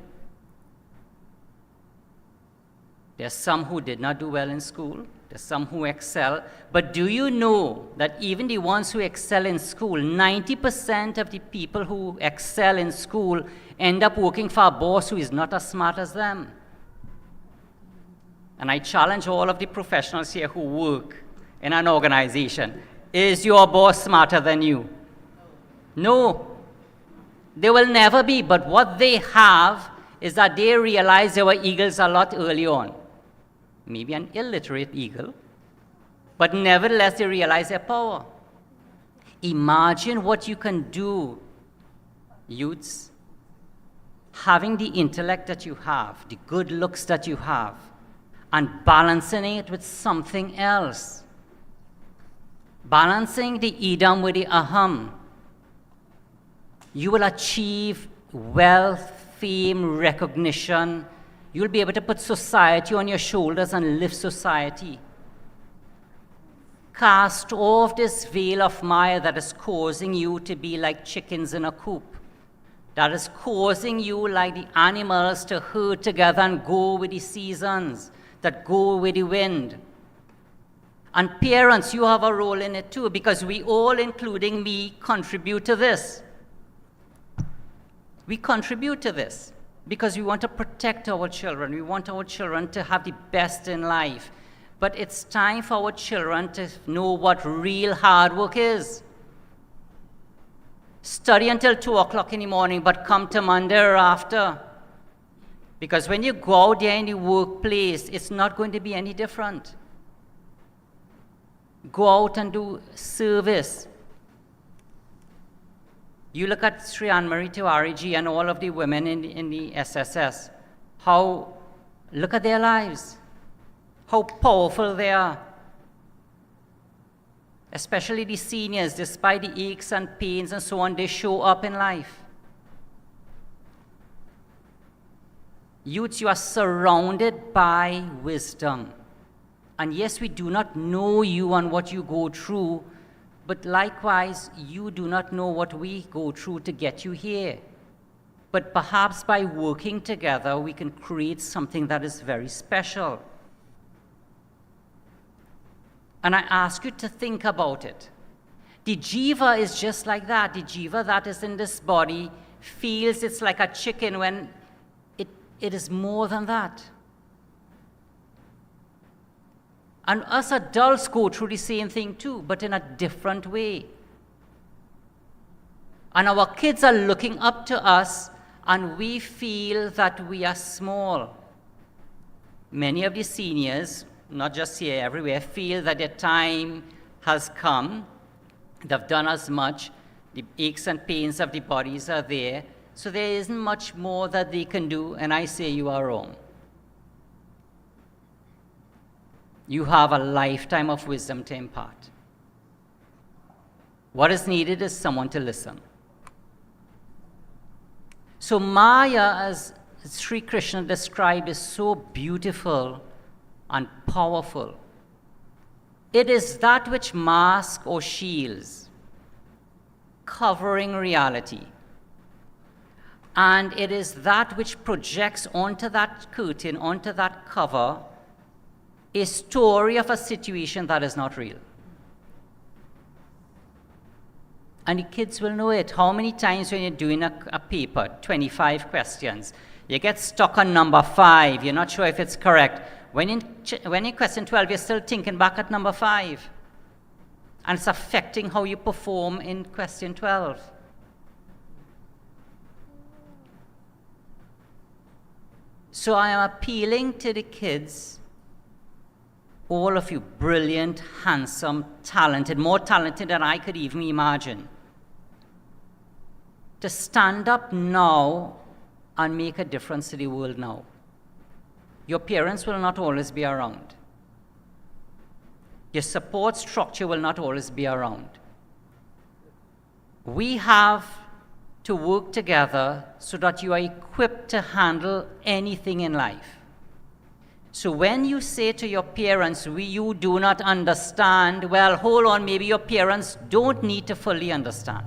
There's some who did not do well in school. There's some who excel. But do you know that even the ones who excel in school, 90% of the people who excel in school end up working for a boss who is not as smart as them? And I challenge all of the professionals here who work in an organization. Is your boss smarter than you? No. They will never be. But what they have is that they realize they were eagles a lot early on. Maybe an illiterate eagle, but nevertheless they realize their power. Imagine what you can do, youths, having the intellect that you have, the good looks that you have, and balancing it with something else. Balancing the idam with the aham. You will achieve wealth, fame, recognition. You'll be able to put society on your shoulders and lift society. Cast off this veil of Maya that is causing you to be like chickens in a coop, that is causing you like the animals to herd together and go with the seasons, that go with the wind. And parents, you have a role in it too, because we all, including me, contribute to this. We contribute to this because we want to protect our children. We want our children to have the best in life. But it's time for our children to know what real hard work is. Study until 2 o'clock in the morning, but come to Mandir after. Because when you go out there in the workplace, it's not going to be any different. Go out and do service. You look at Sri Anne-Marie Tiwari and all of the women in the SSS. Look at their lives. How powerful they are. Especially the seniors, despite the aches and pains and so on, they show up in life. Youths, you are surrounded by wisdom. And yes, we do not know you and what you go through, but likewise, you do not know what we go through to get you here. But perhaps by working together, we can create something that is very special. And I ask you to think about it. The jiva is just like that. The jiva that is in this body feels it's like a chicken when it is more than that. And us adults go through the same thing too, but in a different way. And our kids are looking up to us, and we feel that we are small. Many of the seniors, not just here, everywhere, feel that their time has come. They've done as much. The aches and pains of the bodies are there. So there isn't much more that they can do, and I say you are wrong. You have a lifetime of wisdom to impart. What is needed is someone to listen. So Maya, as Sri Krishna described, is so beautiful and powerful. It is that which masks or shields, covering reality. And it is that which projects onto that curtain, onto that cover, a story of a situation that is not real. And the kids will know it. How many times when you're doing a paper, 25 questions, you get stuck on number 5, you're not sure if it's correct. When in question 12, you're still thinking back at number 5. And it's affecting how you perform in question 12. So I am appealing to the kids, all of you brilliant, handsome, talented, more talented than I could even imagine, to stand up now and make a difference to the world now. Your parents will not always be around. Your support structure will not always be around. We have to work together so that you are equipped to handle anything in life. So when you say to your parents, you do not understand, well, hold on, maybe your parents don't need to fully understand.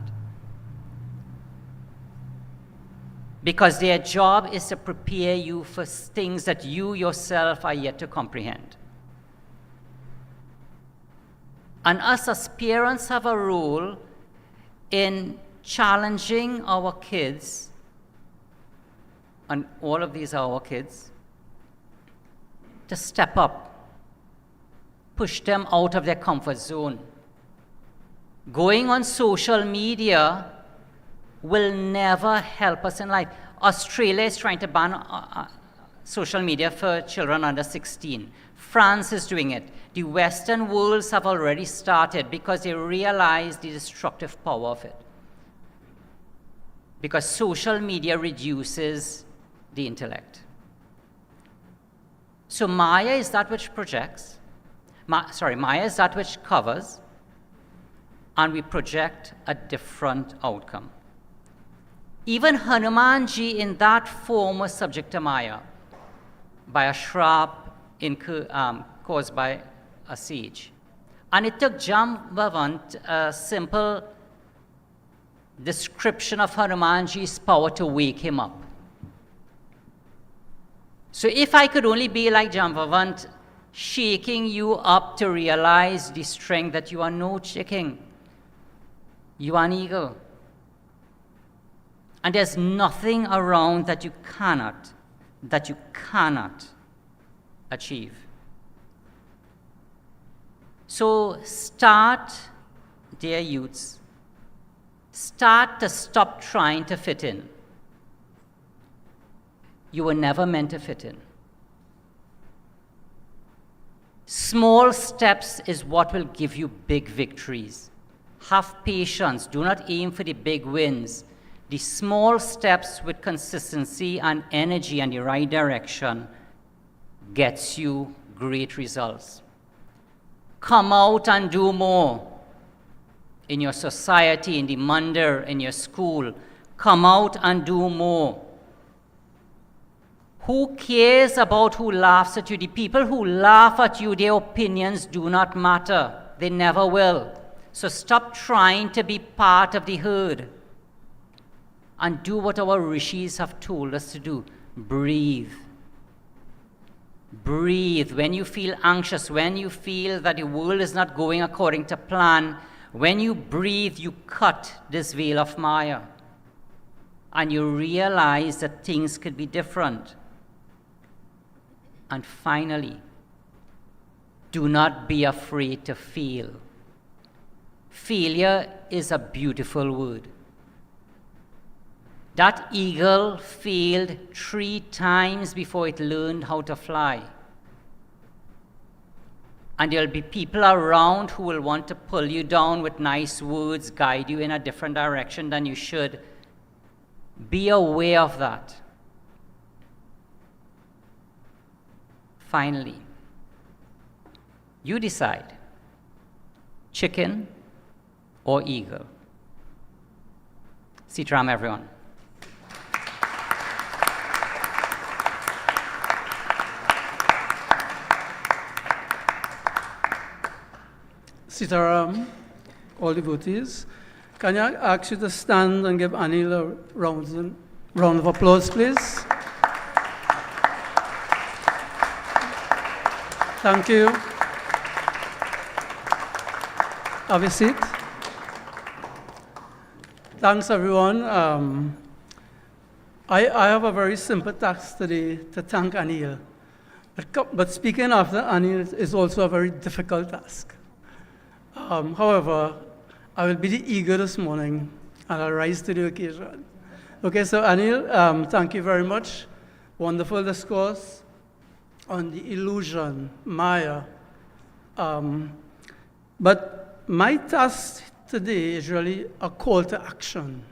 Because their job is to prepare you for things that you yourself are yet to comprehend. And us as parents have a role in challenging our kids, and all of these are our kids, to step up, push them out of their comfort zone. Going on social media will never help us in life. Australia is trying to ban social media for children under 16. France is doing it. The Western worlds have already started because they realize the destructive power of it. Because social media reduces the intellect. So Maya is that which projects, Maya is that which covers, and we project a different outcome. Even Hanumanji in that form was subject to Maya by a shrap caused by a siege. And it took Jambavant a simple description of Hanumanji's power to wake him up. So if I could only be like Jambavant, shaking you up to realize the strength that you are no chicken, you are an eagle. And there's nothing around that you cannot achieve. So start, dear youths, start to stop trying to fit in. You were never meant to fit in. Small steps is what will give you big victories. Have patience. Do not aim for the big wins. The small steps with consistency and energy and the right direction gets you great results. Come out and do more. In your society, in the mandir, in your school, come out and do more. Who cares about who laughs at you? The people who laugh at you, their opinions do not matter. They never will. So stop trying to be part of the herd and do what our rishis have told us to do. Breathe. Breathe. When you feel anxious, when you feel that the world is not going according to plan, when you breathe, you cut this veil of Maya. And you realize that things could be different. And finally, do not be afraid to fail. Failure is a beautiful word. That eagle failed 3 times before it learned how to fly. And there'll be people around who will want to pull you down with nice words, guide you in a different direction than you should. Be aware of that. Finally, you decide, chicken or eagle. Sitram, everyone.
Sitaram, all devotees. Can I ask you to stand and give Anil a round of applause, please? Thank you. Have a seat. Thanks, everyone. I have a very simple task today to thank Anil. But speaking after Anil is also a very difficult task. However, I will be the eagle this morning, and I'll rise to the occasion. Okay, so Anil, thank you very much. Wonderful discourse on the illusion, Maya. But my task today is really a call to action.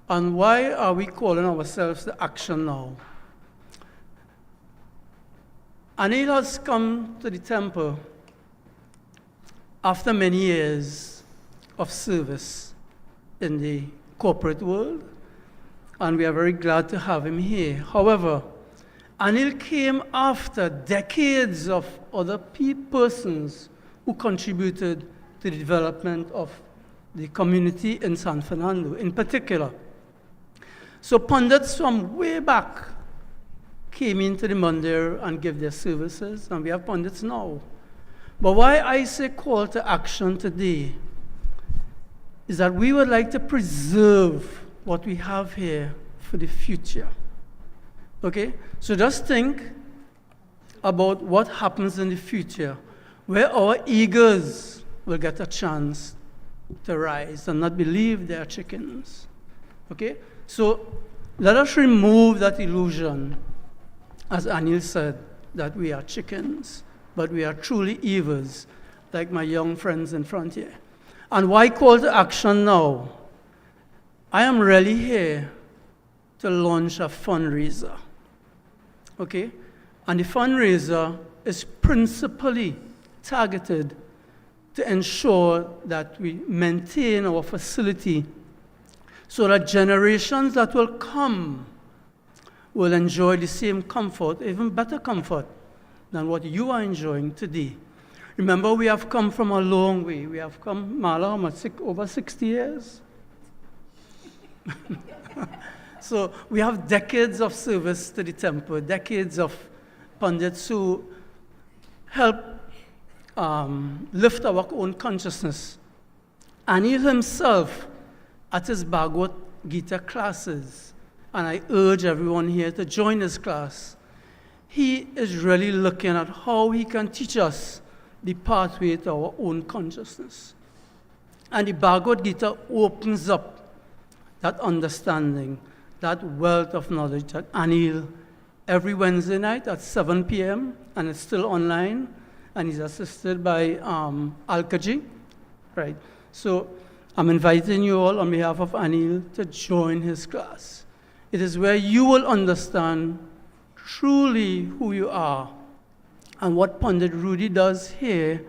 And why are we calling ourselves to action now? Anil has come to the temple after many years of service in the corporate world, and we are very glad to have him here. However, Anil came after decades of other persons who contributed to the development of the community in San Fernando in particular. So pundits from way back came into the Mandir and gave their services, and we have pundits now. But why I say call to action today is that we would like to preserve what we have here for the future. Okay? So just think about what happens in the future, where our eagles will get a chance to rise and not believe they are chickens. Okay? So let us remove that illusion, as Anil said, that we are chickens, but we are truly evils, like my young friends in front here. And why call to action now? I am really here to launch a fundraiser. Okay? And the fundraiser is principally targeted to ensure that we maintain our facility so that generations that will come will enjoy the same comfort, even better comfort, than what you are enjoying today. Remember, we have come from a long way. We have come, Mala, over 60 years? So we have decades of service to the temple, decades of pundits who help lift our own consciousness. And he himself, at his Bhagavad Gita classes, and I urge everyone here to join his class, he is really looking at how he can teach us the pathway to our own consciousness. And the Bhagavad Gita opens up that understanding, that wealth of knowledge that Anil, every Wednesday night at 7 p.m., and it's still online, and he's assisted by Alkaji, right? So I'm inviting you all on behalf of Anil to join his class. It is where you will understand truly who you are. And what Pandit Rudy does here,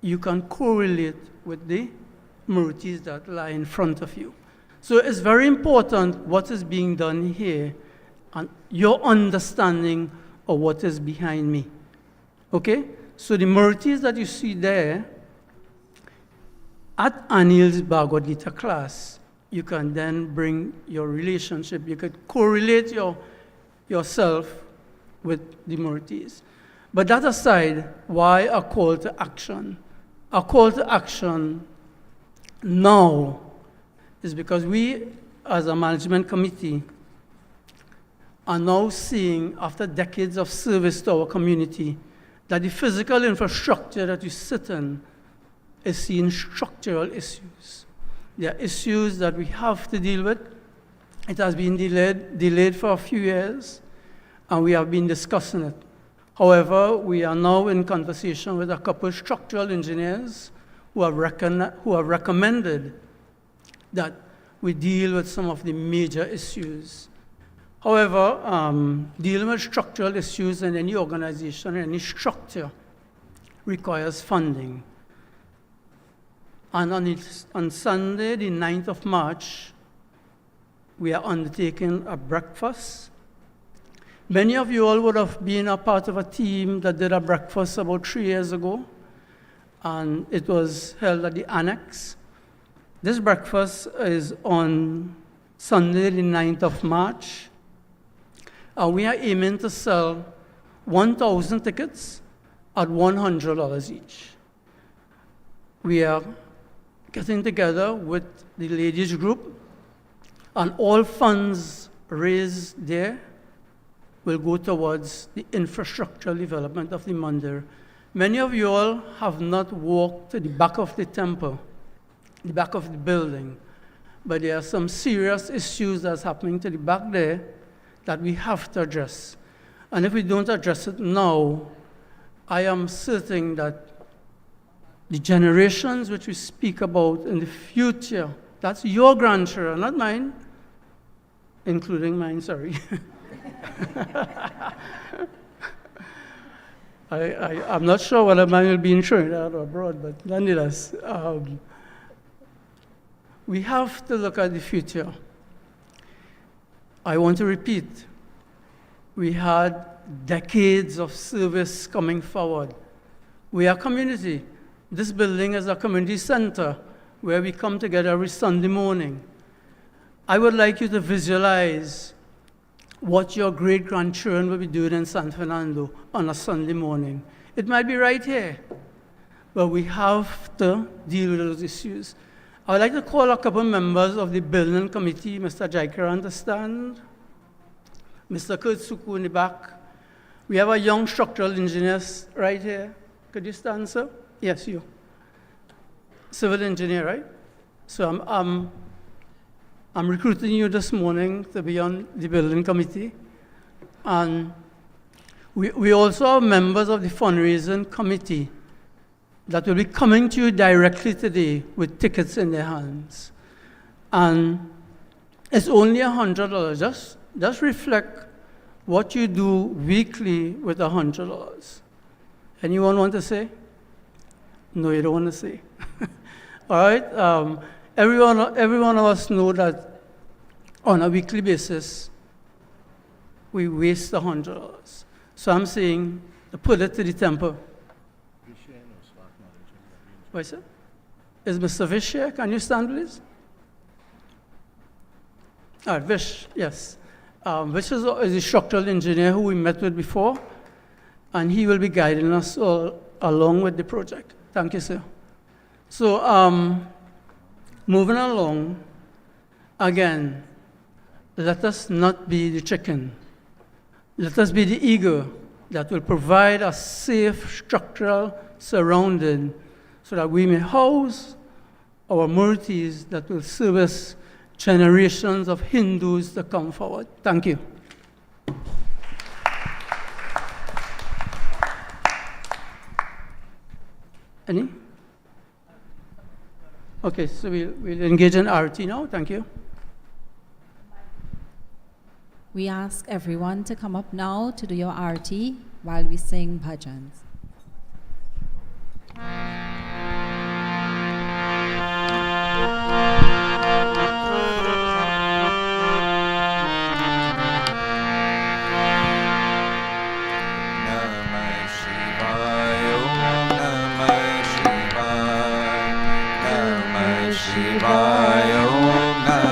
you can correlate with the murtis that lie in front of you. So it's very important what is being done here and your understanding of what is behind me. Okay? So the murtis that you see there, at Anil's Bhagavad Gita class, you can then bring your relationship. You could correlate yourself with the murtis. But that aside, why a call to action? A call to action now is because we, as a management committee, are now seeing, after decades of service to our community, that the physical infrastructure that we sit in is seeing structural issues. There are issues that we have to deal with. It has been delayed for a few years, and we have been discussing it. However, we are now in conversation with a couple of structural engineers who have recommended that we deal with some of the major issues. However, dealing with structural issues in any organization, any structure, requires funding. And on Sunday, the 9th of March, we are undertaking a breakfast. Many of you all would have been a part of a team that did a breakfast about 3 years ago, and it was held at the Annex. This breakfast is on Sunday, the 9th of March, and we are aiming to sell 1,000 tickets at $100 each. We are getting together with the ladies group, and all funds raised there will go towards the infrastructural development of the Mandir. Many of you all have not walked to the back of the temple, the back of the building, but there are some serious issues that's happening to the back there that we have to address. And if we don't address it now, I am certain that the generations which we speak about in the future, that's your grandchildren, not mine, including mine, sorry. I'm not sure whether mine will be in Trinidad or abroad, but nonetheless, we have to look at the future. I want to repeat, we had decades of service coming forward. We are community. This building is a community center where we come together every Sunday morning. I would like you to visualize what your great-grandchildren will be doing in San Fernando on a Sunday morning. It might be right here, but we have to deal with those issues. I would like to call a couple members of the building committee, Mr. Jaikaran to stand, Mr. Kurtsuku in the back. We have a young structural engineer right here. Could you stand, sir? Yes, you. Civil engineer, right? So I'm recruiting you this morning to be on the building committee. And we also have members of the fundraising committee that will be coming to you directly today with tickets in their hands. And it's only $100. Just reflect what you do weekly with $100. Anyone want to say? No, you don't want to say. All right. Every one of us know that on a weekly basis, we waste $100. So I'm saying, to put it to the temple. What is it? Is Mr. Vish here? Can you stand, please? All right, Vish, yes. Vish is a structural engineer who we met with before, and he will be guiding us all along with the project. Thank you, sir. So, moving along, again, let us not be the chicken. Let us be the eagle that will provide a safe structural surrounding so that we may house our murtis that will service generations of Hindus to come forward. Thank you. Any? Okay, so we'll engage in arati now. Thank you.
We ask everyone to come up now to do your arati while we sing bhajans.
Shivaya, Om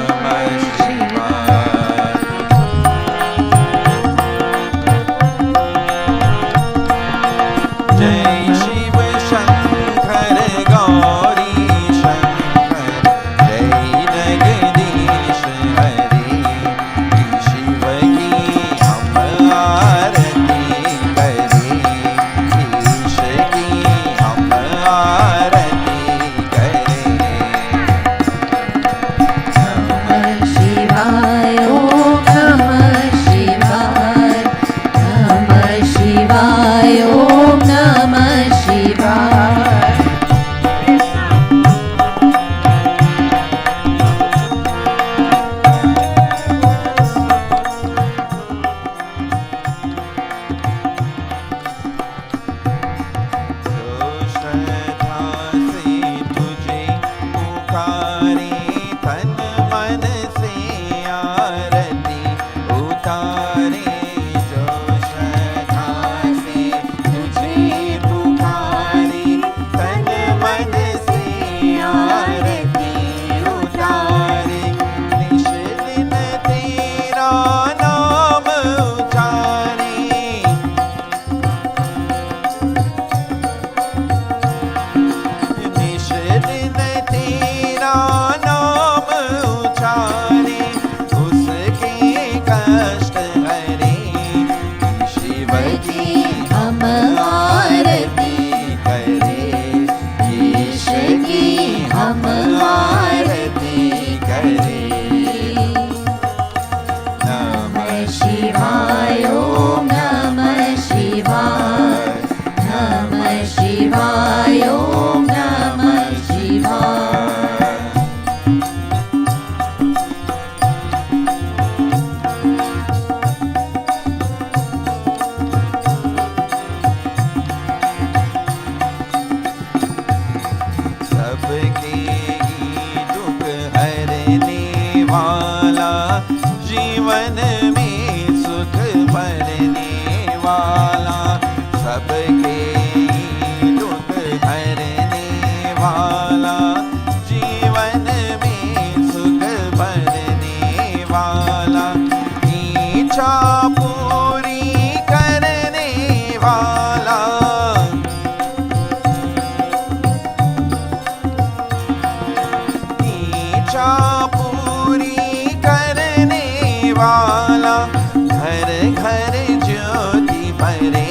इच्छा पूरी करने वाला, घर घर ज्योति भरे,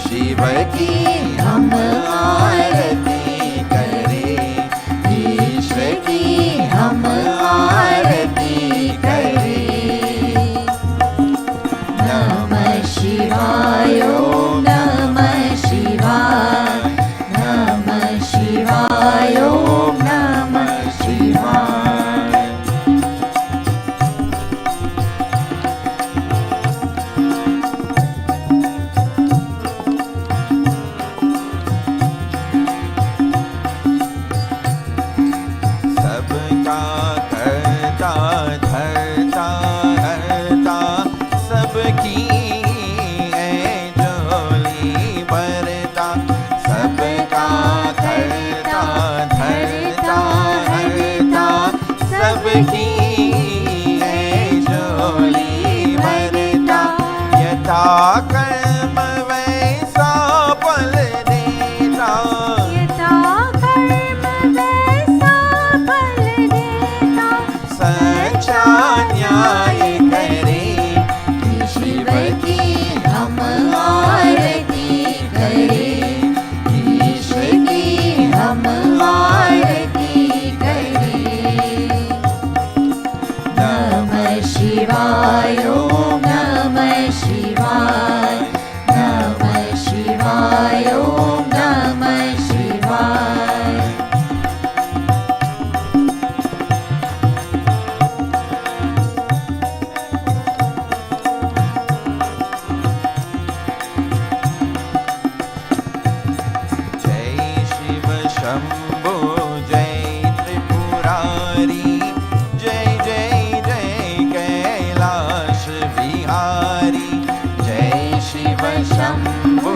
शिव की हम आरती करें, ईश की हम आरती करें। नमः शिवाय ओम नमः शिवाय, नमः शिवाय ओम नमः शिवाय। सबका करता धरता हरता, सबकी है झोली भरता, सबका करता धरता हरता, सबकी है झोली भरता, यथा कर्म वैसा फल देता,
यथा कर्म वैसा फल देता,
सच्चा न्याय करे, शिव की हम आरती करें, ईश की हम आरती करें। नमः शिवाय ओम नमः शिवाय, नमः शिवाय ओम नमः शिवाय। जय शिव शंभो जय त्रिपुरारी, जय जय जय कैलाश विहारी, जय शिव शंभो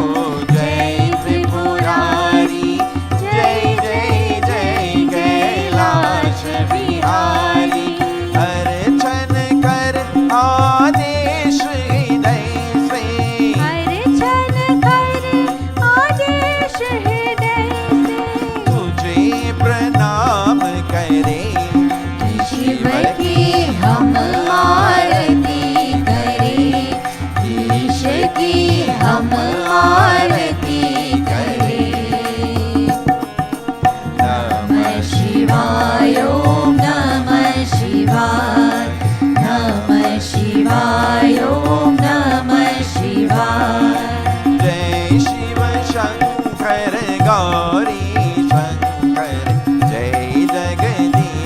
जय त्रिपुरारी, जय जय जय कैलाश विहारी। हर क्षण कर आदेश हृदय से,
हर क्षण कर आदेश हृदय से,
तुझे प्रणाम करें, शिव की हम आरती करें, ईश की हम आरती करें। नमः शिवाय ओम नमः शिवाय, नमः शिवाय ओम नमः शिवाय। जय शिव शंकर गौरी शंकर, जय जगदीश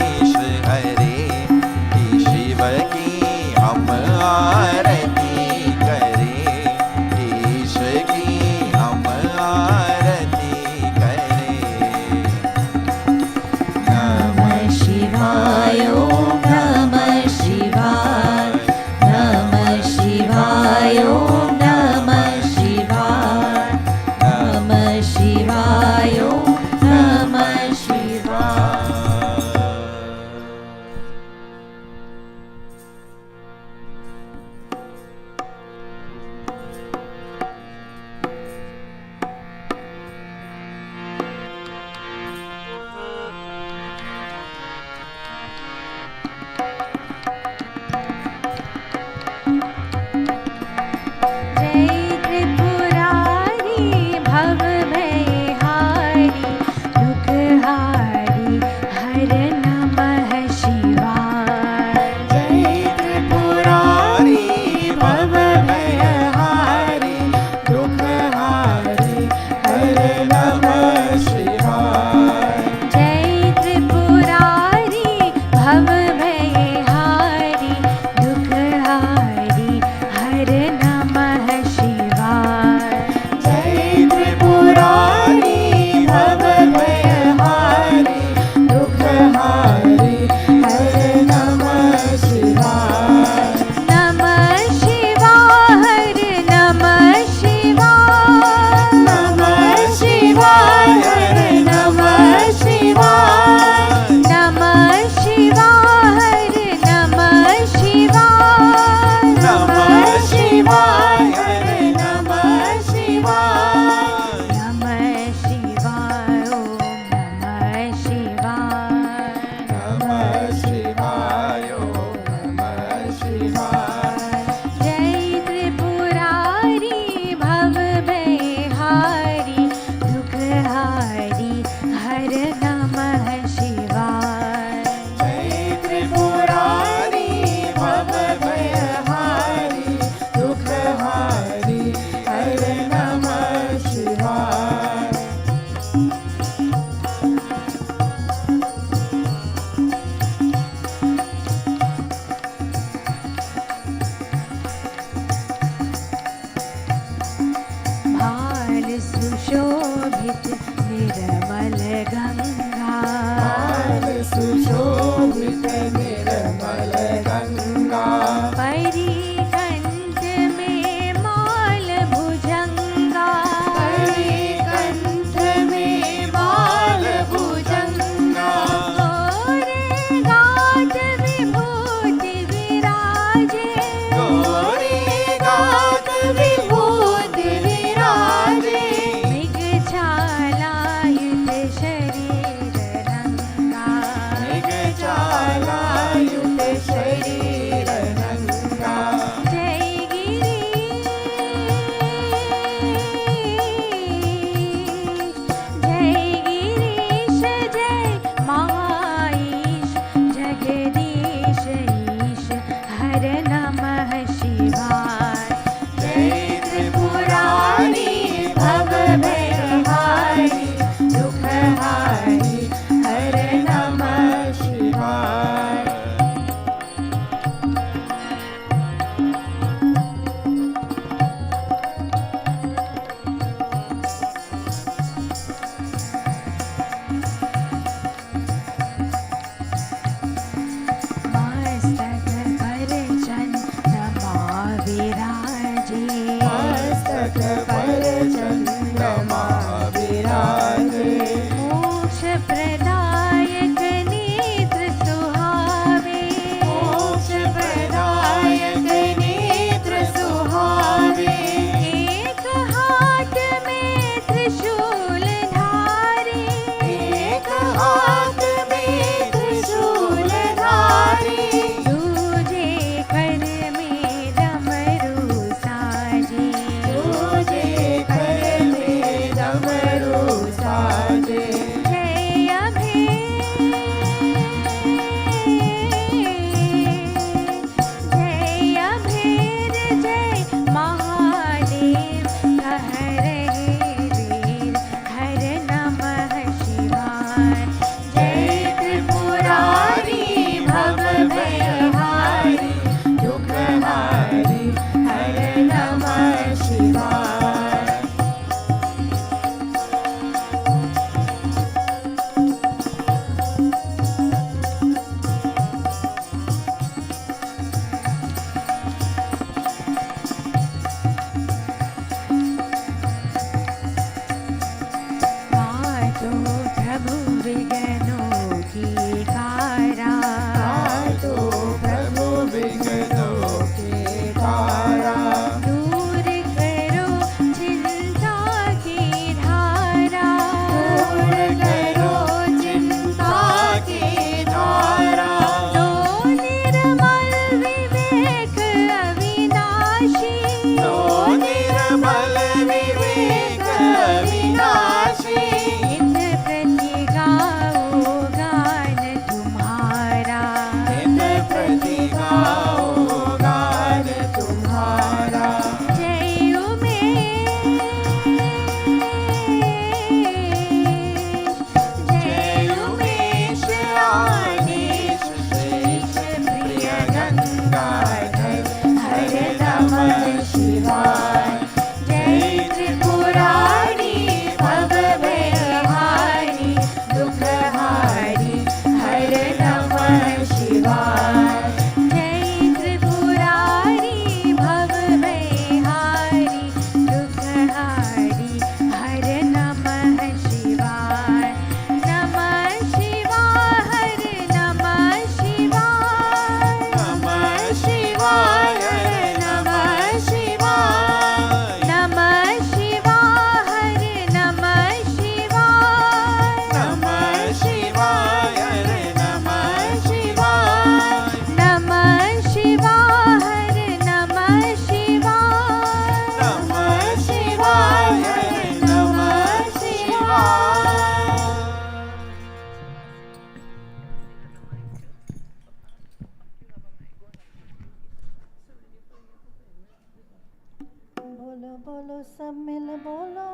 बोलो सब मिल बोलो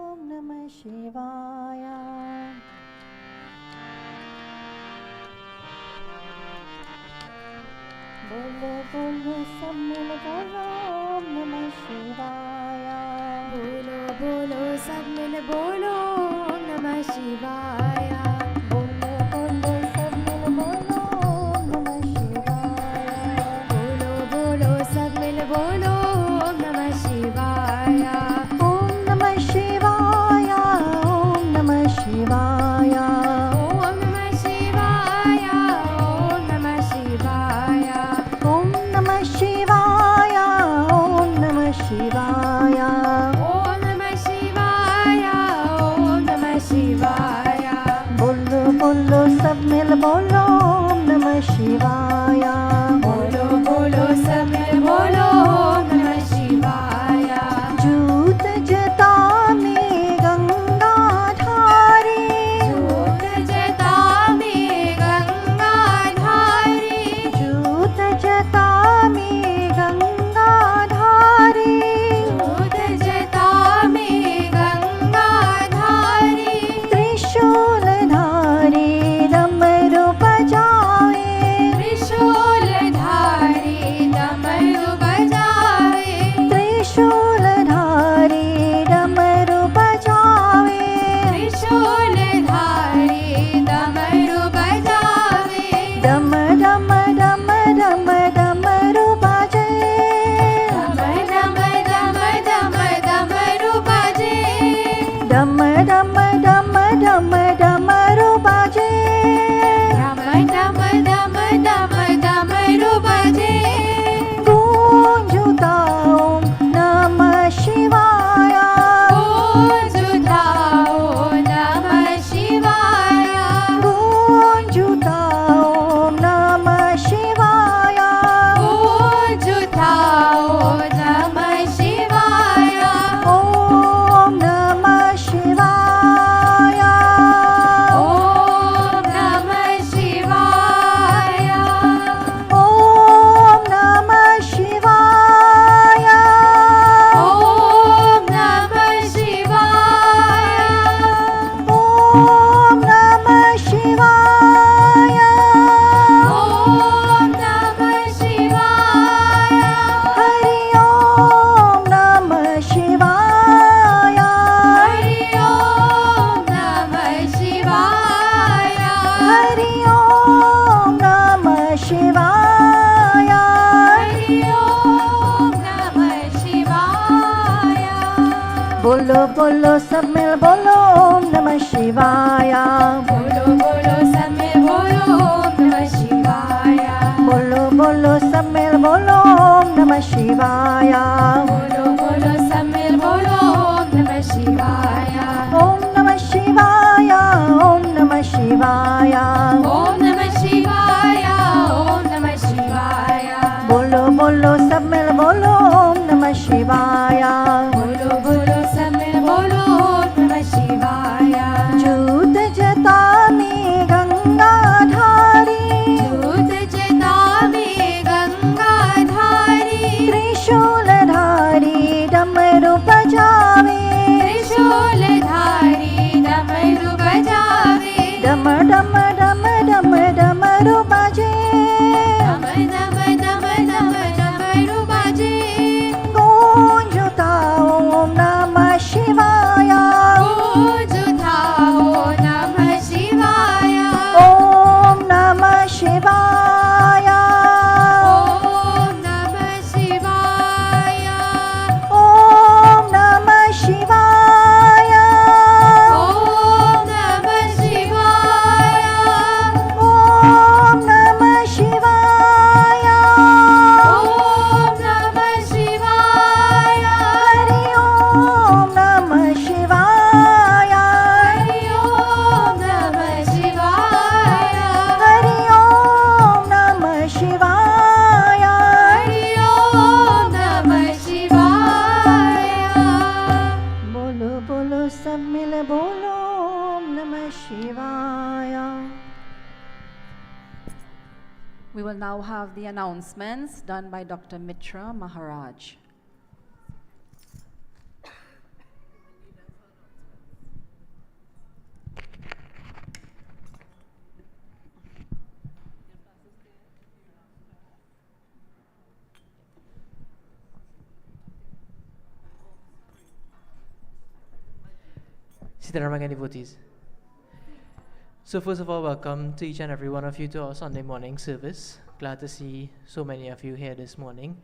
ओम नमः शिवाय बोलो बोलो सब मिल बोलो ओम नमः शिवाय बोलो बोलो सब मिल बोलो ओम नमः शिवाय बोलो बोलो सब मिल बोलो ओम नमः शिवाय बोलो बोलो सब मिल बोलो ओम नमः शिवाय ओम नमः शिवाय ओम नमः शिवाय ओम नमः शिवाय ओम नमः शिवाय ओम नमः शिवाय ओम नमः शिवाय ओम नमः शिवाय ओम नमः शिवाय बोलो बोलो सब मिल बोलो ओम नमः शिवाय बोलो बोलो सब मिल बोलो ओम नमः शिवाय जूत जटा में गंगा धारी जूत जटा में गंगा धारी जूत जटा में गंगा धारी जूत जटा में गंगा धारी त्रिशूल धारी डमरू बजावे त्रिशूल धारी डमरू बजावे त्रिशूल धारी डमरू बजावे त्रिशूल धारी डमरू बजावे डम डम डम डम डमरू बजे डम डम डम डम डमरू बजे डम डम डम डम डमरू बजे डम डम डम डम डमरू बजे गूंजता ओम नमः शिवाय गूंजता ओम नमः शिवाय गूंजता ओम नमः शिवाय गूंजता ओम नमः शिवाय ओम नमः शिवाय ओम नमः शिवाय ओम नमः शिवाय ओम नमः शिवाय ओम नमः शिवाय ओम नमः शिवाय हरि ओम नमः शिवाय हरि ओम नमः शिवाय हरि ओम नमः शिवाय हरि ओम नमः शिवाय बोलो बोलो सब मिल बोलो ओम नमः शिवाय बोलो बोलो सब मिल बोलो ओम नमः शिवाय बोलो बोलो सब मिल बोलो ओम नमः शिवाय बोलो बोलो सब मिल बोलो ओम नमः शिवाय ओम नमः शिवाय ओम नमः शिवाय ओम नमः शिवाय ओम नमः शिवाय बोलो बोलो सब मिल बोलो ओम नमः शिवाय बोलो बोलो सब मिल बोलो ओम नमः शिवाय जूत जटा में गंगा धारी जूत जटा में गंगा धारी त्रिशूल धारी डमरू बजावे त्रिशूल धारी डमरू बजावे डम डम डम डम डमरू बजे डम डम डम डम डमरू बजे गूंजता ओम नमः शिवाय गूंजता ओम नमः शिवाय ओम नमः शिवाय ओम नमः शिवाय ओम नमः शिवाय ओम नमः शिवाय ओम नमः शिवाय ओम नमः शिवाय हरि ओम नमः शिवाय हरि ओम नमः शिवाय हरि ओम नमः शिवाय हरि ओम नमः शिवाय बोलो बोलो सब मिल बोलो ओम नमः शिवाय
We will now have the announcements done by Dr. Mitra Maharaj.
Sitaram again, devotees. So first of all, welcome to each and every one of you to our Sunday morning service. Glad to see so many of you here this morning.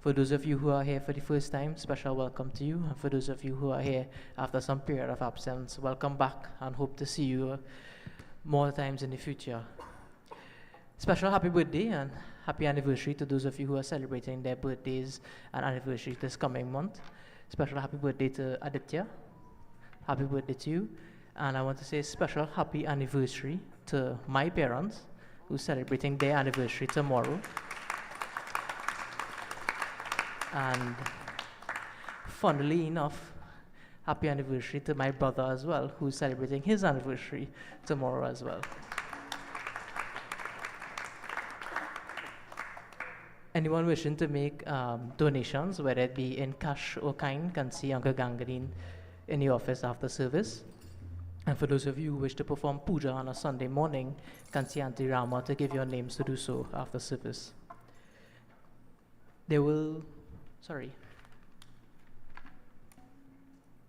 For those of you who are here for the first time, special welcome to you. And for those of you who are here after some period of absence, welcome back and hope to see you more times in the future. Special happy birthday and happy anniversary to those of you who are celebrating their birthdays and anniversaries this coming month. Special happy birthday to Aditya. Happy birthday to you. And I want to say special happy anniversary to my parents who are celebrating their anniversary tomorrow. And funnily enough, happy anniversary to my brother as well, who's celebrating his anniversary tomorrow as well. Anyone wishing to make donations, whether it be in cash or kind, can see Uncle Gangadine in the office after service. And for those of you who wish to perform puja on a Sunday morning, can see Auntie Rama to give your names to do so after service.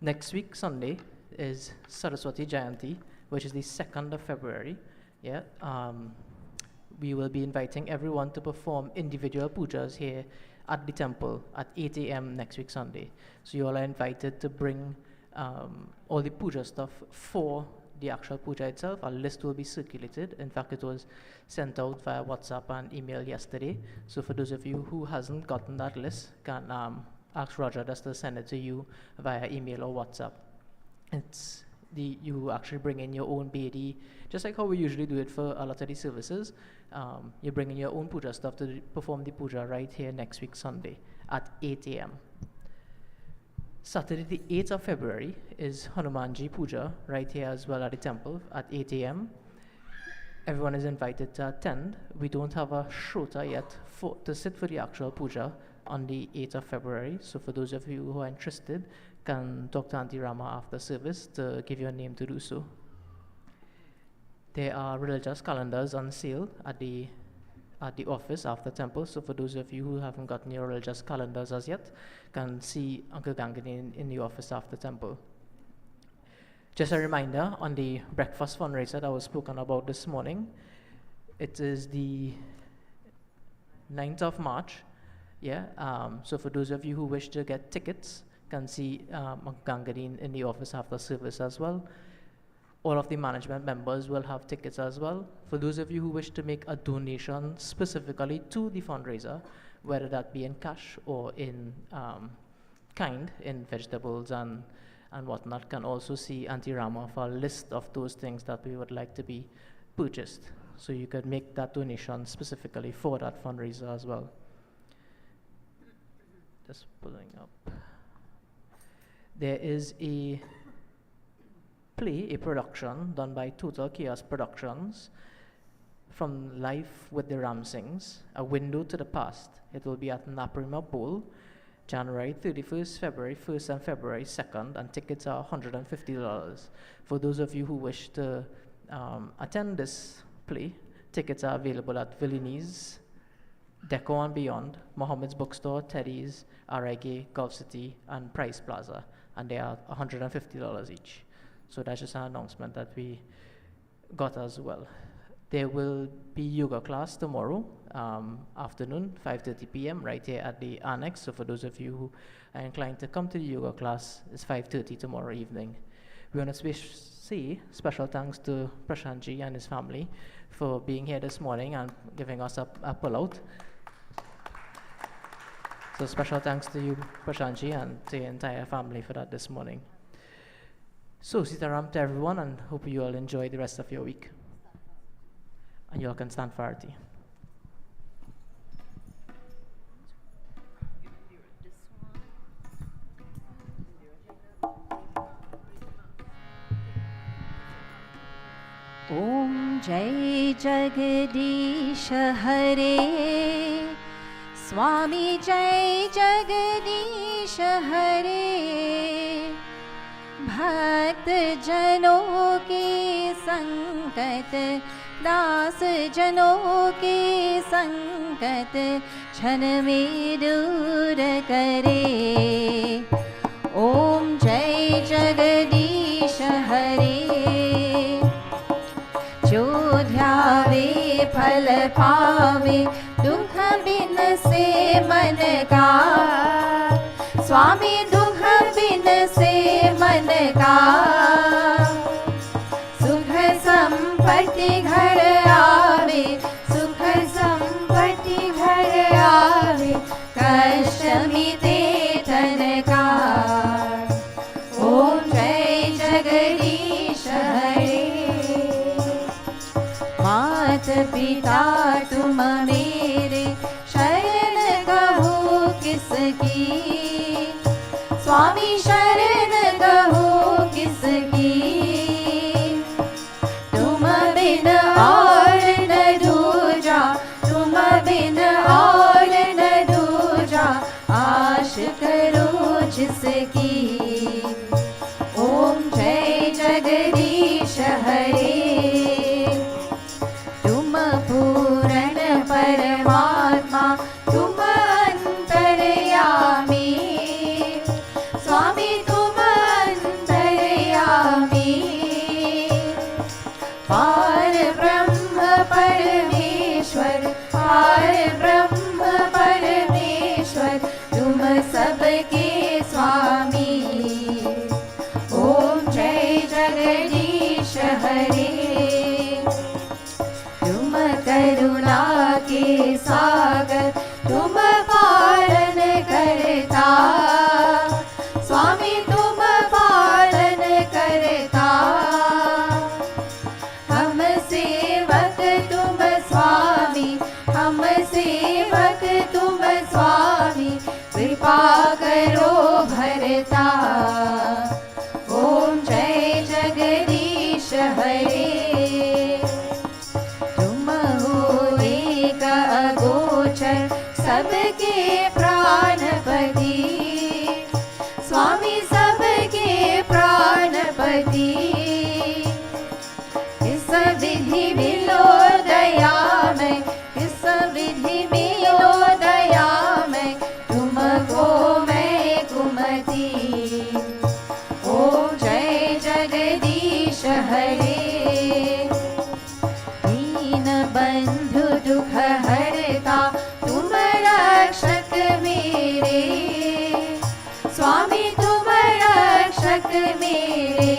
Next week, Sunday, is Saraswati Jayanti, which is the 2nd of February. Yeah. We will be inviting everyone to perform individual pujas here at the temple at 8 a.m. next week, Sunday. So you all are invited to bring all the puja stuff for the actual puja itself. A list will be circulated. In fact, it was sent out via WhatsApp and email yesterday. So for those of you who hasn't gotten that list, can ask Roger just to send it to you via email or WhatsApp. You actually bring in your own bedi, just like how we usually do it for a lot of these services. You bring in your own puja stuff to perform the puja right here next week, Sunday at 8 a.m. Saturday, the 8th of February, is Hanumanji Puja right here as well at the temple at 8 a.m. Everyone is invited to attend. We don't have a shrota yet to sit for the actual puja on the 8th of February. So for those of you who are interested, can talk to Auntie Rama after service to give your name to do so. There are religious calendars on sale at the office after temple. So for those of you who haven't gotten your religious calendars as yet, can see Uncle Gangadine in the office after temple. Just a reminder on the breakfast fundraiser that was spoken about this morning. It is the 9th of March. Yeah. So for those of you who wish to get tickets, can see Uncle Gangadine in the office after service as well. All of the management members will have tickets as well. For those of you who wish to make a donation specifically to the fundraiser, whether that be in cash or in kind, in vegetables and whatnot, can also see Auntie Rama for a list of those things that we would like to be purchased. So you could make that donation specifically for that fundraiser as well. Just pulling up. There is a production done by Total Chaos Productions from Life with the Ramsings, A Window to the Past. It will be at Naparima Bowl, January 31st, February 1st, and February 2nd, and tickets are $150. For those of you who wish to attend this play, tickets are available at Villini's, Deco and Beyond, Mohammed's Bookstore, Teddy's, RIG, Gulf City, and Price Plaza, and they are $150 each. So that's just an announcement that we got as well. There will be yoga class tomorrow afternoon, 5:30 p.m. right here at the annex. So for those of you who are inclined to come to the yoga class, it's 5:30 tomorrow evening. We want to say special thanks to Prashantji and his family for being here this morning and giving us a pullout. So special thanks to you, Prashantji, and to your entire family for that this morning. So Sitaram to everyone, and hope you all enjoy the rest of your week. And you all can stand for Arati.
Om Jai Jagadish Hare Swami Jai Jagadish Hare भक्त जनों के संकट दास जनों के संकट क्षण में दूर करे ओम जय जगदीश हरे
फल पावे, दुख बिन से मन का। स्वामी दुख बिन से मन का, सुख संपत्ति घर आवे, सुख संपत्ति घर आवे, कष्ट मिटे तन का। ओम जय जगदीश हरे। मात पिता तुम मेरे, शरण कहो किसकी। स्वामी शरण कहो किसकी। तुम बिन और न दूजा, तुम बिन और न दूजा, आश करो जिसकी। ओम जय जगदीश हरे। तुम पूर्ण परमात्मा, तुम अंतर्यामी। स्वामी तुम अंतर्यामी। पार ब्रह्म परमेश्वर, पार ब्रह्म परमेश्वर, तुम सबके स्वामी। ओम जय जगदीश हरे। तुम करुणा के सागर, तुम पालन करता। स्वामी तुम पालन करता। हम सेवक तुम स्वामी, हम सेवक तुम स्वामी, कृपा करो भरता। ओम जय जगदीश हरे। तुम हो एक अगोचर, सबके प्राणपति। स्वामी सबके प्राणपति। इस विधि मिलो दया में, इस विधि मिलो दया में, तुमको मैं कुमति। ओम जय जगदीश हरे। दीन बंधु दुख हरता, तुम रक्षक मेरे। स्वामी तुम रक्षक मेरे।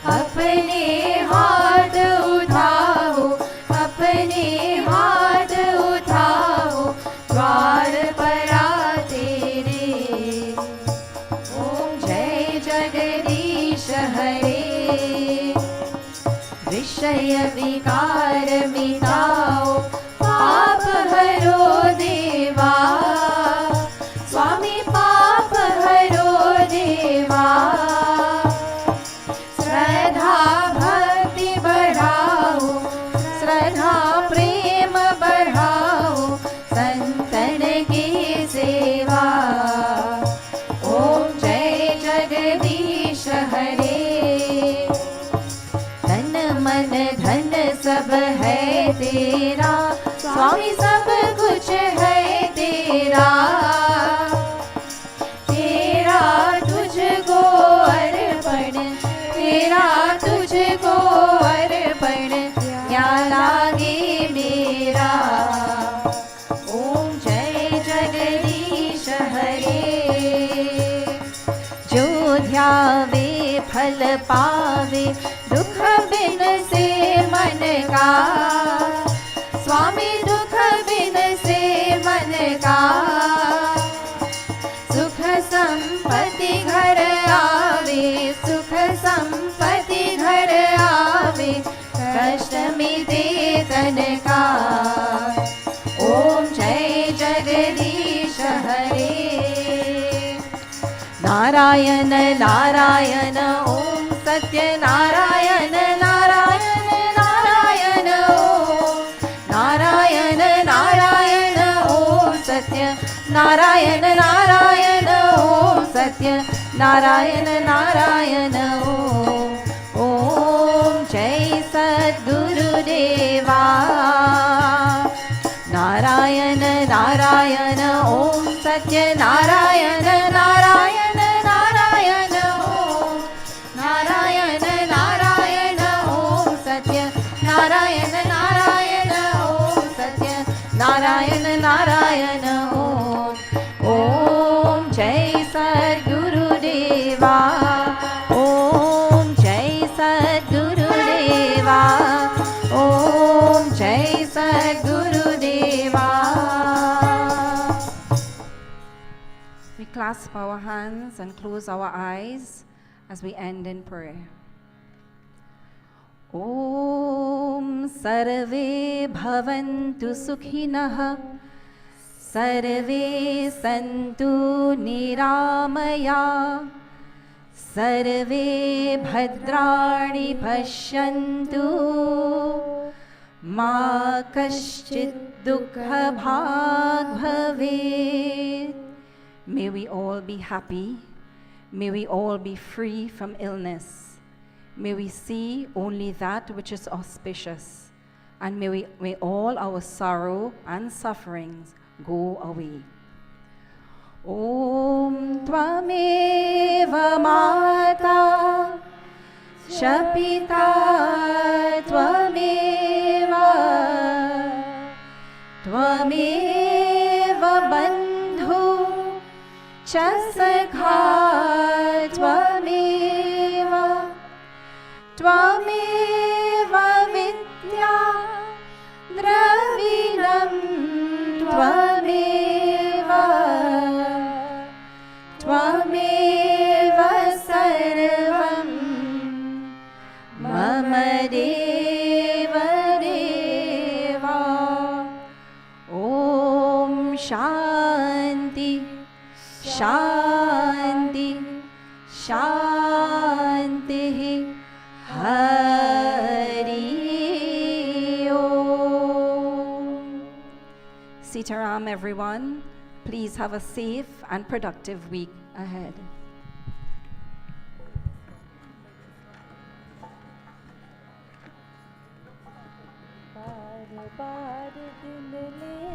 अपने हाथ उठाओ, अपने हाथ उठाओ, द्वार पर आ तेरे। ओम जय जगदीश हरे। विषय विकार मिटाओ, पाप हरो देवा। स्वामी पाप हरो देवा। श्रद्धा भक्ति बढ़ाओ, श्रद्धा प्रेम बढ़ाओ, संतन की सेवा। ओम जय जगदीश हरे। तन मन धन सब है तेरा, स्वामी सब कुछ है तेरा। तेरा तुझको अर्पण, तेरा तुझको अर्पण, क्या लागे मेरा। ओम जय जगदीश हरे। जो ध्यावे फल पावे, दुख बिन से मन का। स्वामी दुख बिन से मन का। सुख संपत्ति घर आवे, सुख संपत्ति घर आवे, कष्ट मिटे तन का। ओम जय जगदीश हरे। नारायण नारायण ओम सत्य नारायण नारायण नारायण ओम। नारायण नारायण ओम सत्य नारायण नारायण ओम सत्य नारायण नारायण ओम। ओम जय सद्गुरुदेवा। नारायण नारायण ओम सत्य नारायण नारायण नारायण ओम। नारायण नारायण ओम सत्य नारायण नारायण नारायण नारायण ओम ओम जय सद्गुरुदेवा ओम जय सद्गुरुदेवा ओम जय सद्गुरुदेवा.
We clasp our hands and close our eyes as we end in prayer. Om Sarve Bhavantu Sukhinah Sarve Santu Niramaya Sarve Bhadrani Pashyantu Ma Kaschit Dukha Bhag Bhavet. May we all be happy. May we all be free from illness. May we see only that which is auspicious. And may all our sorrow and sufferings go away. Om Tvameva Mata Shapita Tvameva Tvameva Bandhu Chasakha Tvameva Tvameva Vidya Dravinam Tvameva Tvameva Sarvam Mama Deva Deva. Om Shanti Shanti Shanti Hari Om. Sitaram, everyone. Please have a safe and productive week ahead.
बार बार दिन ले